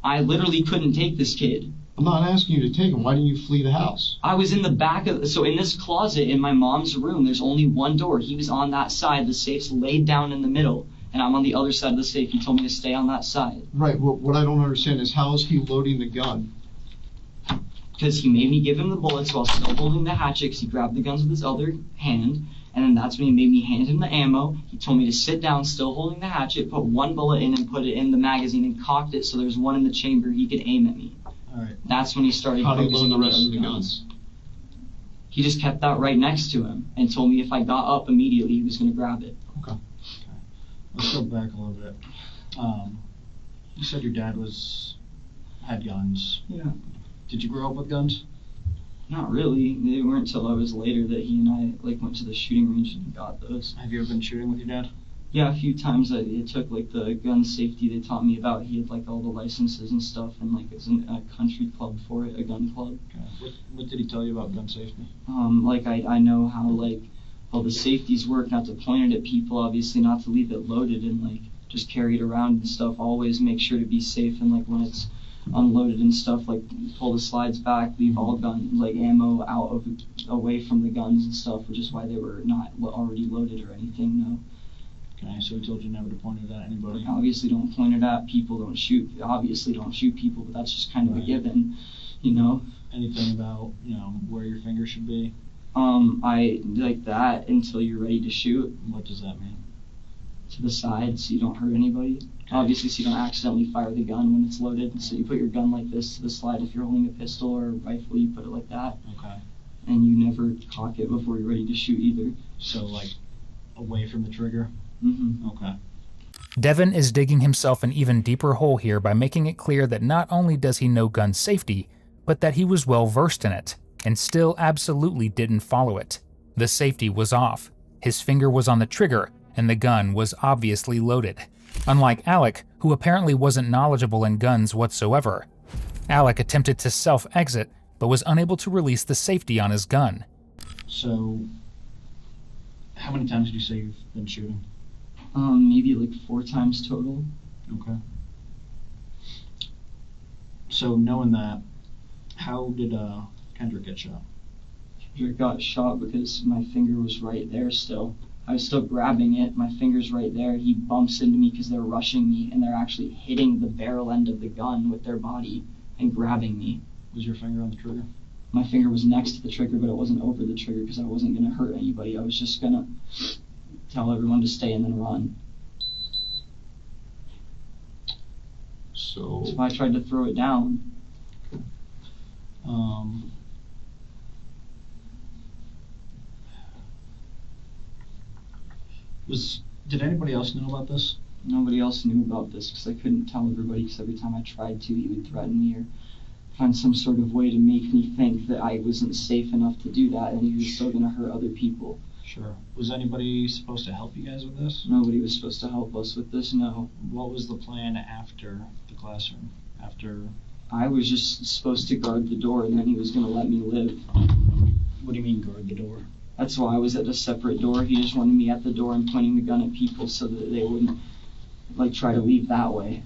I literally couldn't take this kid. I'm not asking you to take him. Why didn't you flee the house? I was in the back in this closet in my mom's room, there's only one door. He was on that side. The safe's laid down in the middle, and I'm on the other side of the safe. He told me to stay on that side. Right. Well, what I don't understand is how is he loading the gun? Because he made me give him the bullets while still holding the hatchet, because he grabbed the guns with his other hand, And then that's when he made me hand him the ammo. He told me to sit down, still holding the hatchet, put one bullet in and put it in the magazine and cocked it so there's one in the chamber he could aim at me. All right. That's when he started How do you focusing load the on rest of other the guns? He just kept that right next to him and told me if I got up immediately he was going to grab it. Okay. Let's go back a little bit. You said your dad had guns. Yeah. Did you grow up with guns? Not really. They weren't until I was later that he and I went to the shooting range and got those. Have you ever been shooting with your dad? Yeah, a few times it took the gun safety they taught me about. He had all the licenses and stuff, and it's a country club for it, a gun club. Okay. What did he tell you about gun safety? I know how all the safeties work, not to point it at people, obviously not to leave it loaded and just carry it around and stuff. Always make sure to be safe, and when it's unloaded and stuff, pull the slides back, leave all ammo out away from the guns and stuff, which is why they were not already loaded or anything. No. Okay, so he told you never to point it at anybody. Obviously, don't point it at people. Don't shoot. Obviously, don't shoot people. But that's just kind of a given, Anything about where your finger should be? I like that until you're ready to shoot. What does that mean? To the side, so you don't hurt anybody. Okay. Obviously, so you don't accidentally fire the gun when it's loaded. So you put your gun like this to the side. If you're holding a pistol or a rifle, you put it like that. Okay. And you never cock it before you're ready to shoot either. So away from the trigger? Mm-hmm. Okay. Devin is digging himself an even deeper hole here by making it clear that not only does he know gun safety, but that he was well versed in it, and still absolutely didn't follow it. The safety was off, his finger was on the trigger, and the gun was obviously loaded. Unlike Alec, who apparently wasn't knowledgeable in guns whatsoever. Alec attempted to self-exit, but was unable to release the safety on his gun. So, how many times did you say you've been shooting? Maybe 4 times total. Okay. So, knowing that, how did Kendrick get shot? Kendrick got shot because my finger was right there still. I was still grabbing it, my finger's right there. He bumps into me because they're rushing me, and they're actually hitting the barrel end of the gun with their body and grabbing me. Was your finger on the trigger? My finger was next to the trigger, but it wasn't over the trigger because I wasn't going to hurt anybody. I was just going to tell everyone to stay and then run. So That's why I tried to throw it down. Did anybody else know about this? Nobody else knew about this because I couldn't tell everybody, because every time I tried to, he would threaten me or find some sort of way to make me think that I wasn't safe enough to do that, and he was still going to hurt other people. Sure. Was anybody supposed to help you guys with this? Nobody was supposed to help us with this, no. What was the plan after the classroom? I was just supposed to guard the door, and then he was going to let me live. What do you mean guard the door? That's why I was at a separate door. He just wanted me at the door and pointing the gun at people so that they wouldn't try to leave that way.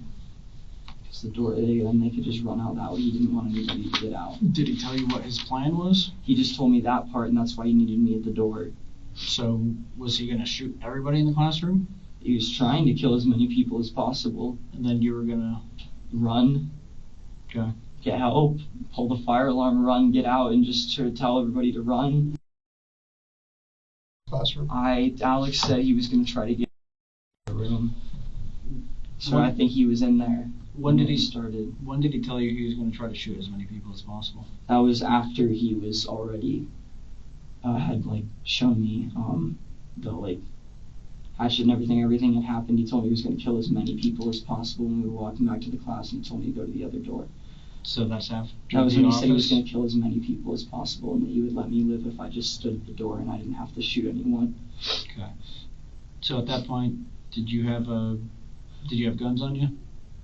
Because the door, then they could just run out that way. He didn't want anybody to get out. Did he tell you what his plan was? He just told me that part, and that's why he needed me at the door. So was he going to shoot everybody in the classroom? He was trying to kill as many people as possible. And then you were going to run, okay, get help, pull the fire alarm, run, get out, and just to tell everybody to run. classroom? Alex said he was going to try to get in the room. So I think he was in there. When did he started? When did he tell you he was going to try to shoot as many people as possible? That was after he was already had shown me the hatchet and everything had happened. He told me he was going to kill as many people as possible when we were walking back to the class, and he told me to go to the other door. So that's after That was the when he said he was office? going to kill as many people as possible, and that he would let me live if I just stood at the door and I didn't have to shoot anyone. Okay. So at that point, did you have guns on you?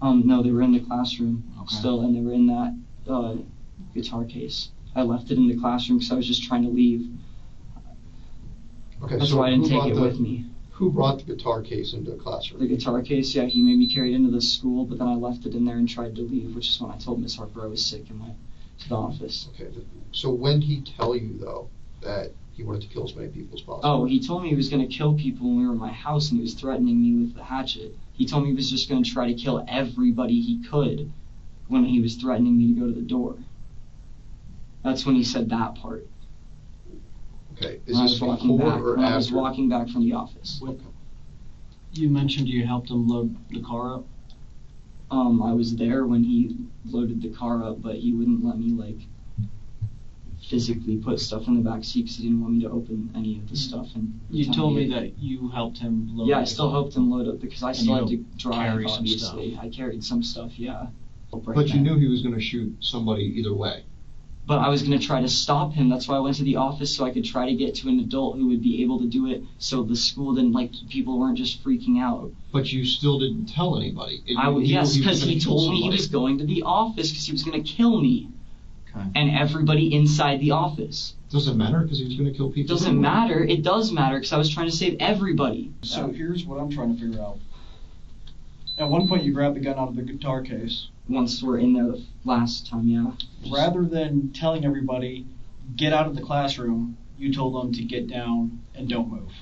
No, they were in the classroom Okay. still, and they were in that guitar case. I left it in the classroom because I was just trying to leave. Okay, That's so why I didn't who take brought it the- with me. Who brought the guitar case into the The classroom? guitar case, yeah, he made me carry it into the school, but then I left it in there and tried to leave, which is when I told Miss Harper I was sick and went to the office. Okay, so when did he tell you, though, that he wanted to kill as many people as possible? Oh, he told me he was going to kill people when we were in my house, and he was threatening me with the hatchet. He told me he was just going to try to kill everybody he could when he was threatening me to go to the door. That's when he said that part. Okay, is When I this was walking before back. or When I was after? walking back from the office. You mentioned you helped him load the car up. I was there when he loaded the car up, but he wouldn't let me like physically put stuff in the back seat because he didn't want me to open any of the stuff. And You told me that you helped him load. Yeah, I the still car. helped him load up because I And still you had to drive. carry some Obviously, stuff. I carried some stuff. Yeah. But you knew he was going to shoot somebody either way. But I was going to try to stop him. That's why I went to the office so I could try to get to an adult who would be able to do it so the school didn't, like, people weren't just freaking out. But you still didn't tell anybody. Yes, because he told me he was going to the office because he was going to kill me. Okay. And everybody inside the office. Doesn't matter because he was going to kill people. Doesn't matter. It does matter because I was trying to save everybody. So here's what I'm trying to figure out. At one point, you grabbed the gun out of the guitar case. Once we're in there the last time, yeah. Rather than telling everybody, get out of the classroom, you told them to get down and don't move.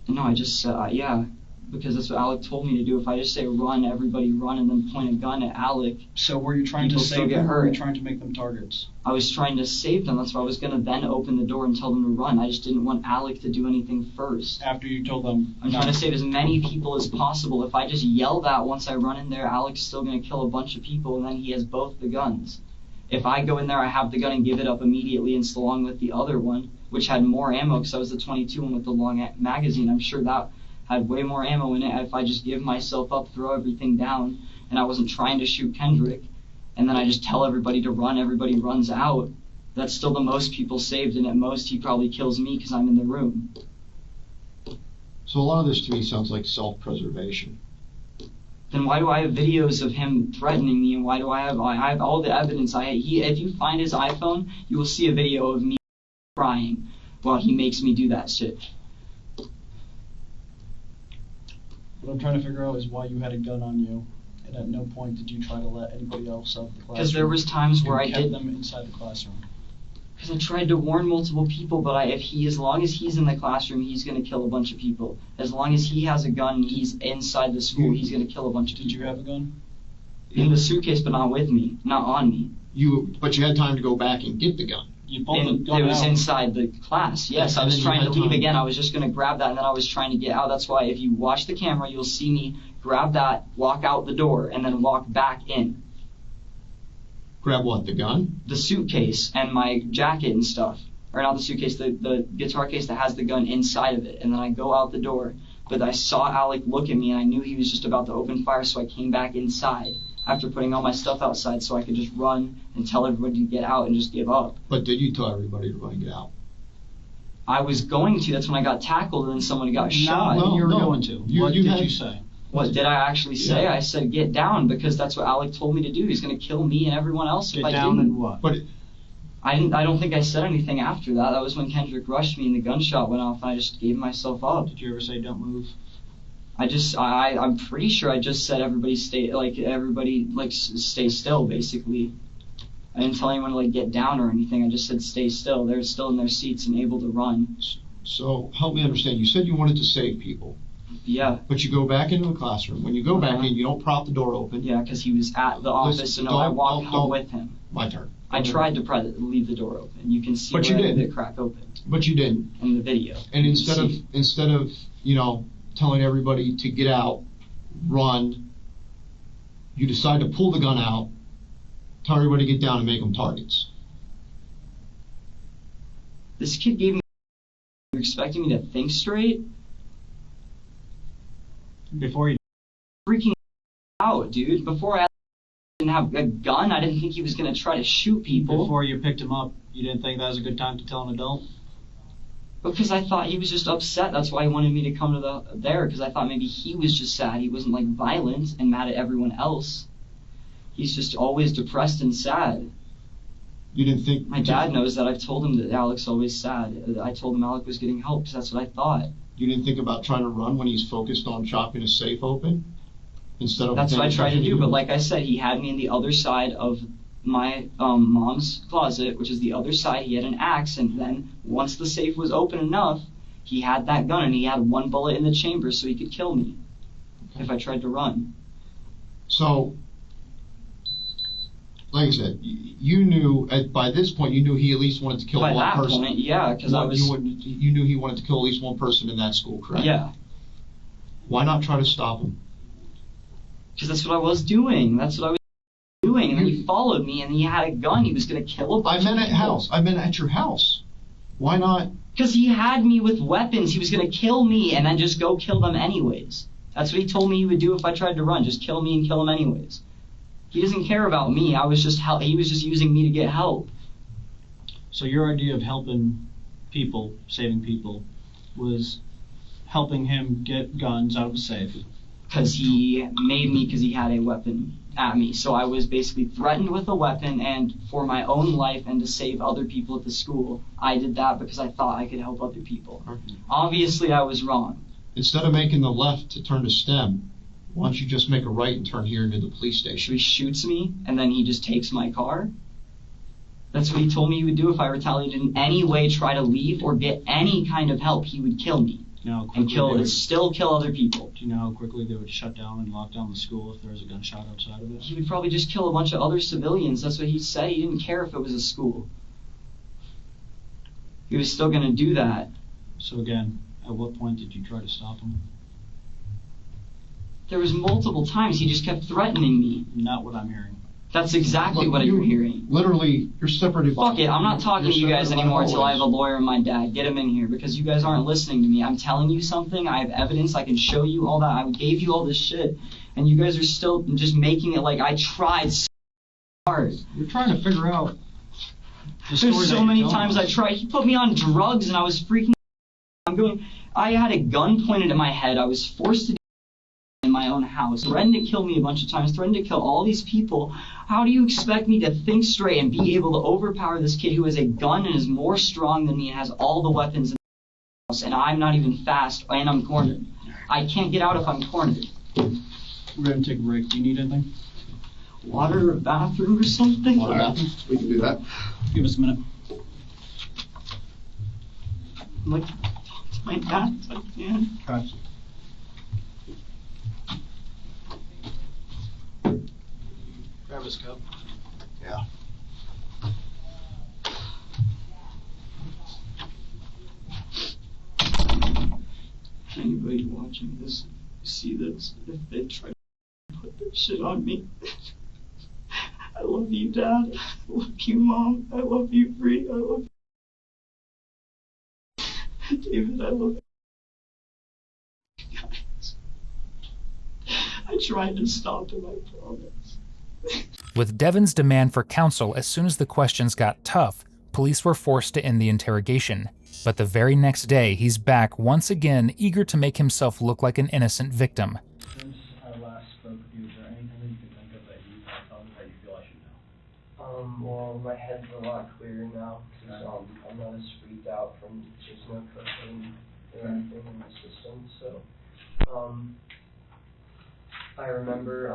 No, I just said, yeah, because that's what Alec told me to do. If I just say run, everybody run, and then point a gun at Alec. So were you trying to People still save get them, or were you hurt. trying to make them targets? I was trying to save them. That's why I was going to then open the door and tell them to run. I just didn't want Alec to do anything first. After you told them. I'm trying to save as many people as possible. If I just yell that once I run in there, Alec's still going to kill a bunch of people, and then he has both the guns. If I go in there, I have the gun and give it up immediately, and so along with the other one, which had more ammo, because I was the 22 one with the long magazine. I'm sure that had way more ammo in it. If I just give myself up, throw everything down, and I wasn't trying to shoot Kendrick, and then I just tell everybody to run, everybody runs out, that's still the most people saved, and at most he probably kills me because I'm in the room. So a lot of this to me sounds like self-preservation. Then why do I have videos of him threatening me, and why do I have all the evidence? If you find his iPhone, you will see a video of me crying while he makes me do that shit. What I'm trying to figure out is why you had a gun on you, and at no point did you try to let anybody else out of the classroom. Because there was times where I kept did them inside the classroom. Because I tried to warn multiple people, but as long as he's in the classroom, he's going to kill a bunch of people. As long as he has a gun and he's inside the school, he's going to kill a bunch of people. Did you have a gun? In the suitcase, but not with me, not on me. But you had time to go back and get the gun. You pulled the gun It was out. inside the class. Yes, I And was then you trying to had leave time. again. I was just going to grab that, and then I was trying to get out. That's why if you watch the camera, you'll see me grab that, walk out the door, and then walk back in. Grab what, the gun? The suitcase and my jacket and stuff. Or not the suitcase, the guitar case that has the gun inside of it. And then I go out the door. But I saw Alec look at me, and I knew he was just about to open fire, so I came back inside after putting all my stuff outside so I could just run and tell everybody to get out and just give up. But did you tell everybody to run and get out? I was going to. That's when I got tackled, and then someone got shot. well, you were no. going to. You- What you did had- you say? What did I actually say? Yeah. I said get down because that's what Alec told me to do. He's going to kill me and everyone else Get if I down didn't. and what? But I don't think I said anything after that. That was when Kendrick rushed me and the gunshot went off, and I just gave myself up. Did you ever say don't move? I'm pretty sure I just said everybody stay still, basically. I didn't tell anyone to get down or anything. I just said stay still. They're still in their seats and able to run. so help me understand. You said you wanted to save people, Yeah, but you go back into the classroom. When you go back Uh-huh. in, you don't prop the door open. yeah, because he was at the office, Listen, so no, I don't- walked don't- home don't- with him. My turn. I tried to leave the door open. You can see But you where didn't. the crack open But you didn't. in the video. And You can instead of telling everybody to get out, run, you decide to pull the gun out, tell everybody to get down, and make them targets. This kid gave me. You're expecting me to think straight? Before you. Freaking out, dude. Before I didn't have a gun, I didn't think he was gonna try to shoot people. Before you picked him up, you didn't think that was a good time to tell an adult? Because I thought he was just upset. That's why he wanted me to come to there. Because I thought maybe he was just sad. He wasn't violent and mad at everyone else. He's just always depressed and sad. You didn't think My dad knows that. I've told him that Alec's always sad. I told him Alec was getting help because that's what I thought. You didn't think about trying to run when he's focused on chopping a safe open instead of. That's what I paying tried to attention do. But you? like I said, he had me in the other side of my mom's closet, which is the other side. He had an axe, and then once the safe was open enough, he had that gun, and he had one bullet in the chamber, so he could kill me if I tried to run. So like I said, you knew, by this point, you knew he at least wanted to kill By one that person. point, yeah, because I was... You knew he wanted to kill at least one person in that school, correct? Yeah. Why not try to stop him? Because that's what I was doing. That's what I was doing. And then he followed me, and he had a gun. He was going to kill a bunch of people. I meant at your house. Why not? Because he had me with weapons. He was going to kill me and then just go kill them anyways. That's what he told me he would do if I tried to run. Just kill me and kill him anyways. He doesn't care about me. He was just using me to get help. So your idea of helping people, saving people, was helping him get guns out of a safe. Because he made me, because he had a weapon at me. So I was basically threatened with a weapon, and for my own life and to save other people at the school, I did that because I thought I could help other people. Obviously, I was wrong. Instead of making the left to turn to STEM, why don't you just make a right and turn here into the police So station? he shoots me, and then he just takes my car. That's what he told me he would do if I retaliated in any way, try to leave, or get any kind of help. He would kill me. Still kill other people. Do you know how quickly they would shut down and lock down the school if there was a gunshot outside of it? He would probably just kill a bunch of other civilians. That's what he said. He didn't care if it was a school. He was still going to do that. So again, at what point did you try to stop him? There was multiple times he just kept threatening me. Not what I'm hearing. That's exactly what you're hearing. Literally, you're separated. Fuck it, I'm not talking to you guys anymore until I have a lawyer and my dad. Get him in here, because you guys aren't listening to me. I'm telling you something, I have evidence, I can show you all that. I gave you all this shit, and you guys are still just making it like I tried so hard. We're trying to figure out the story. There's so many times I tried. He put me on drugs and I was freaking I had a gun pointed at my head. I was forced to in my own house, threatened to kill me a bunch of times, threatened to kill all these people. How do you expect me to think straight and be able to overpower this kid who has a gun and is more strong than me and has all the weapons in the house, and I'm not even fast and I'm cornered? I can't get out if I'm cornered. We're going to take a break. Do you need anything? Water or a bathroom or something? Water, bathroom? We can do that. Give us a minute. I'd like to talk to my dad if I can. Okay. Grab his cup. Yeah. Anybody watching this, see this, if they try to put this shit on me. I love you, Dad. I love you, Mom. I love you, Bree. I love you. David, I love you guys. I tried to stop him, I promise. With Devin's demand for counsel as soon as the questions got tough, police were forced to end the interrogation. But the very next day, he's back once again, eager to make himself look like an innocent victim. Since I last spoke with you, is there anything that you can think of that you thought that you feel I should know? Well, my head's a lot clearer now, because I'm not as freaked out from there's no cocaine or anything in my system, so, I remember,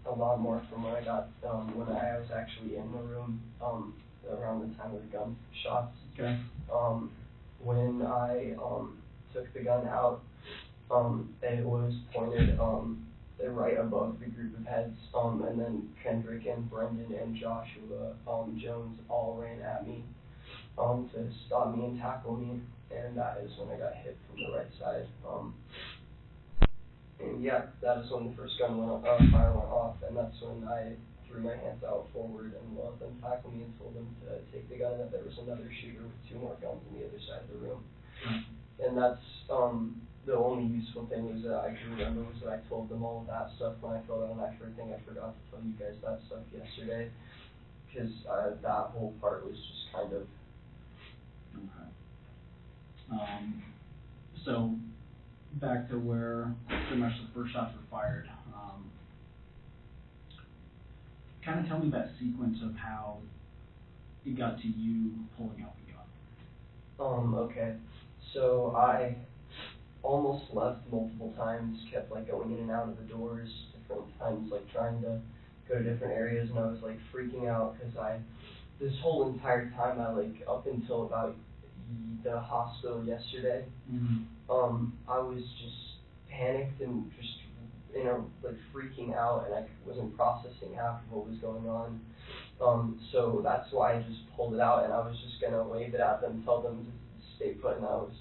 a lot more from when I got, when I was actually in the room, around the time of the gunshots. Okay. When I, took the gun out, it was pointed, right above the group of heads, and then Kendrick and Brendan and Joshua, Jones all ran at me, to stop me and tackle me, and that is when I got hit from the right side, and yeah, that is when the first fire went off, and that's when I threw my hands out forward and let them tackle me and told them to take the gun, and that there was another shooter with 2 more guns on the other side of the room. And that's, the only useful thing was that I can remember was that I told them all of that stuff when I filled out an expert thing. I forgot to tell you guys that stuff yesterday, because that whole part was just kind of... Okay. So, back to where pretty much the first shots were fired. Kind of tell me that sequence of how it got to you pulling out the gun. Okay. So I almost left multiple times, kept like going in and out of the doors, different times like trying to go to different areas, and I was like freaking out because this whole entire time up until about the hospital yesterday, I was just panicked and just freaking out, and I wasn't processing half of what was going on. So that's why I just pulled it out, and I was just gonna wave it at them, tell them to stay put, and I was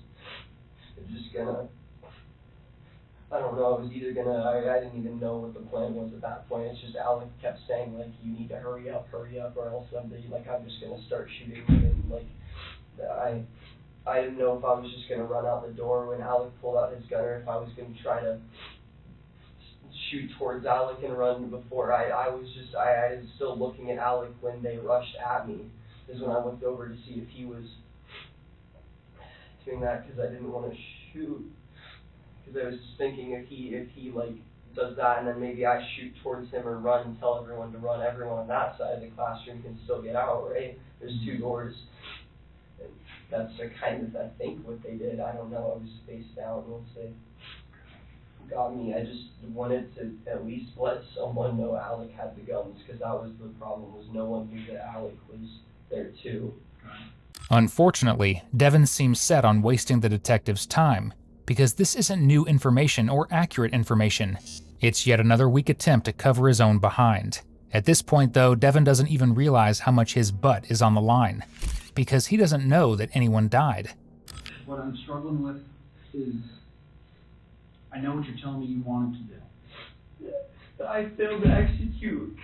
just gonna, I don't know, I was either gonna, I didn't even know what the plan was at that point. It's just Alec kept saying, like, you need to hurry up, or else I'm just gonna start shooting him, and, like, I didn't know if I was just gonna run out the door when Alec pulled out his gun, or if I was gonna try to shoot towards Alec and run before. I was still looking at Alec when they rushed at me, is when I looked over to see if he was doing that, because I didn't want to shoot, because I was thinking if he like does that and then maybe I shoot towards him or run and tell everyone to run, everyone on that side of the classroom can still get out, right? There's two doors. And that's kind of, I think, what they did. I don't know, I was spaced out, and once they got me, I just wanted to at least let someone know Alec had the guns, because that was the problem, was no one knew that Alec was there too. Unfortunately, Devin seems set on wasting the detective's time, because this isn't new information or accurate information. It's yet another weak attempt to cover his own behind. At this point, though, Devin doesn't even realize how much his butt is on the line, because he doesn't know that anyone died. What I'm struggling with is, I know what you're telling me you wanted to do. Yeah, I failed to execute.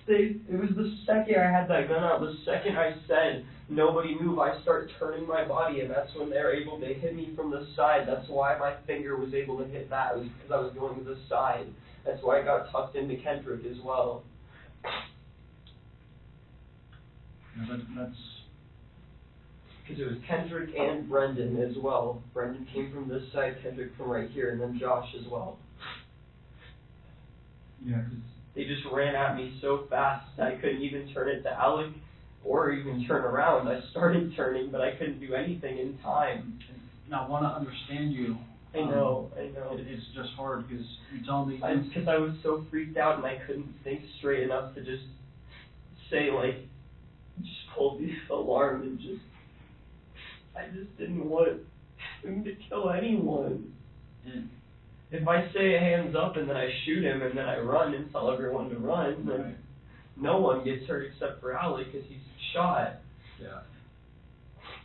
It was the second I had that gun out, the second I said, nobody move, I start turning my body, and that's when they're able to hit me from the side. That's why my finger was able to hit that, it was because I was going to the side. That's why I got tucked into Kendrick as well. Yeah, that's... Because it was Kendrick and Brendan as well. Brendan came from this side, Kendrick from right here, and then Josh as well. Yeah, because they just ran at me so fast I couldn't even turn it to Alec or even turn around. I started turning, but I couldn't do anything in time. And I want to understand you. I know. It's just hard because you tell me... Because I was so freaked out and I couldn't think straight enough to just say, like, just pull the alarm and just... I just didn't want him to kill anyone. If I say hands up and then I shoot him and then I run and tell everyone to run, then no one gets hurt except for Alec because he's shot. Yeah.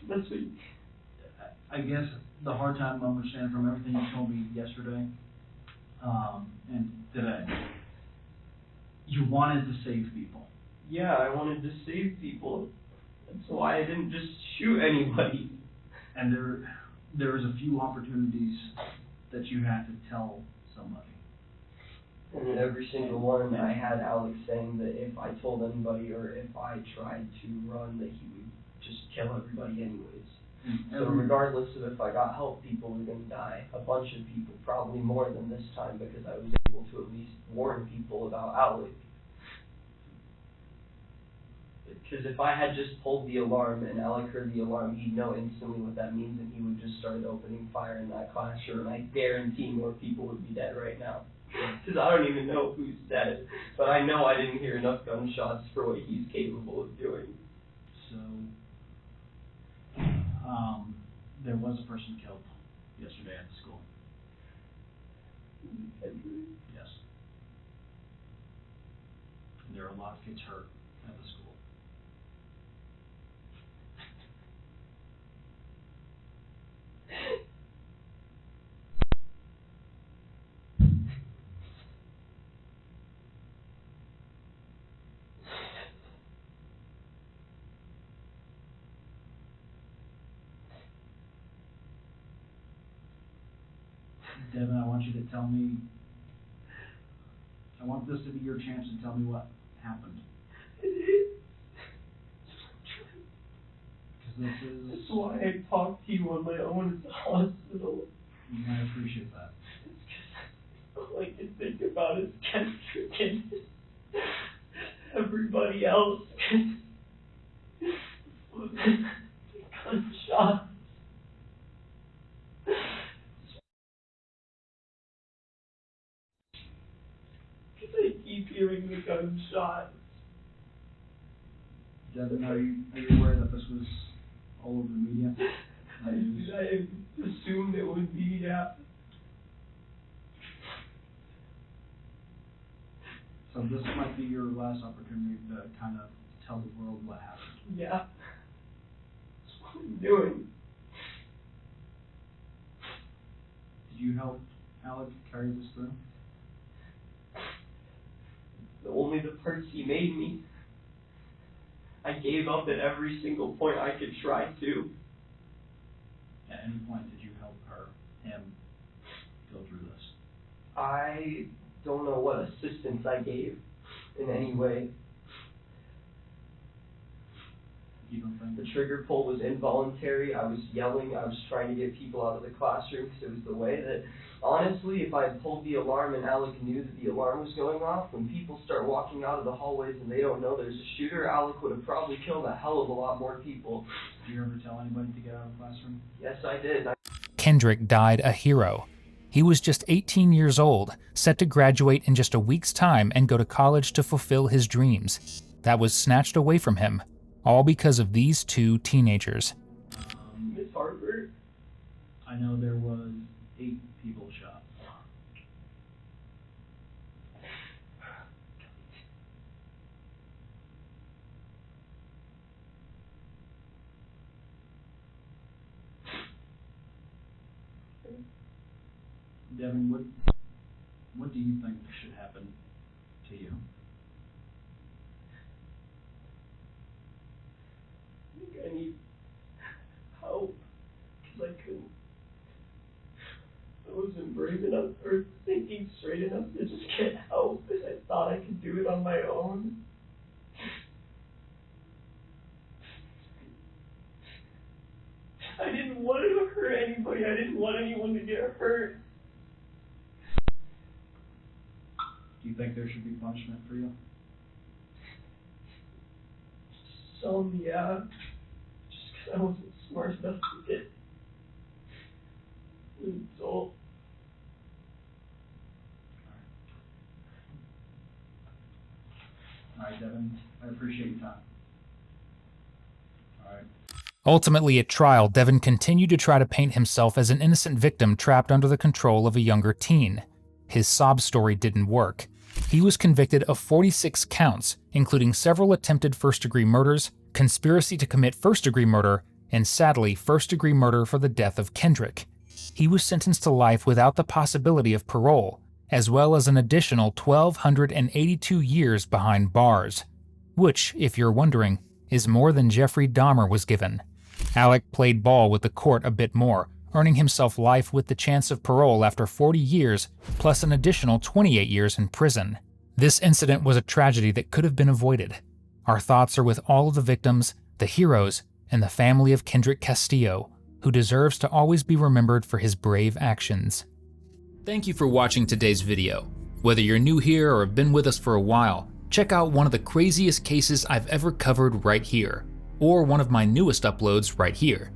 That's what... I guess the hard time I'm understanding from everything you told me yesterday and today, you wanted to save people. Yeah, I wanted to save people. That's why I didn't just shoot anybody. And there was a few opportunities that you had to tell somebody. And in every single one, I had Alex saying that if I told anybody or if I tried to run, that he would just kill everybody anyways. So regardless of if I got help, people were going to die. A bunch of people, probably more than this time, because I was able to at least warn people about Alec. Because if I had just pulled the alarm and Alec heard the alarm, he'd know instantly what that means, and he would just start opening fire in that classroom, and I guarantee more people would be dead right now. Because I don't even know who's dead, but I know I didn't hear enough gunshots for what he's capable of doing. So, there was a person killed yesterday at the school. Yes. And there are a lot of kids hurt at the school. Devin, I want you to tell me, I want this to be your chance to tell me what happened. That's why I talked to you on my own at the hospital. I appreciate that. It's because all I can think about is Kendrick and everybody else. Gunshots. Because I keep hearing the gunshots. Devin, are you aware that this was all over the media? I assumed it would be, yeah. So this might be your last opportunity to kind of tell the world what happened. Yeah. That's what I'm doing. Did you help Alec carry this through? Only the parts he made me. I gave up at every single point I could try to. At any point did you help him go through this? I don't know what assistance I gave in any way. You don't think? The trigger pull was involuntary. I was yelling. I was trying to get people out of the classroom because it was the way that, honestly, if I had pulled the alarm and Alec knew that the alarm was going off, when people start walking out of the hallways and they don't know there's a shooter, Alec would have probably killed a hell of a lot more people. Did you ever tell anybody to get out of the classroom? Yes, I did. Kendrick died a hero. He was just 18 years old, set to graduate in just a week's time and go to college to fulfill his dreams. That was snatched away from him, all because of these two teenagers. Miss Harper? I know there was 8 people shot. Devin, what do you think should happen to you? I think I need help, because I wasn't brave enough or thinking straight enough to just get help, because I thought I could do it on my own. I didn't want to hurt anybody. I didn't want anyone to get hurt. Do you think there should be punishment for you? Some, yeah. Just because I wasn't smart enough to get an adult. All right, Devin, I appreciate your time. All right. Ultimately, at trial, Devin continued to try to paint himself as an innocent victim trapped under the control of a younger teen. His sob story didn't work. He was convicted of 46 counts, including several attempted first-degree murders, conspiracy to commit first-degree murder, and sadly, first-degree murder for the death of Kendrick. He was sentenced to life without the possibility of parole, as well as an additional 1,282 years behind bars, which, if you're wondering, is more than Jeffrey Dahmer was given. Alec played ball with the court a bit more, earning himself life with the chance of parole after 40 years, plus an additional 28 years in prison. This incident was a tragedy that could have been avoided. Our thoughts are with all of the victims, the heroes, and the family of Kendrick Castillo, who deserves to always be remembered for his brave actions. Thank you for watching today's video. Whether you're new here or have been with us for a while, check out one of the craziest cases I've ever covered right here, or one of my newest uploads right here.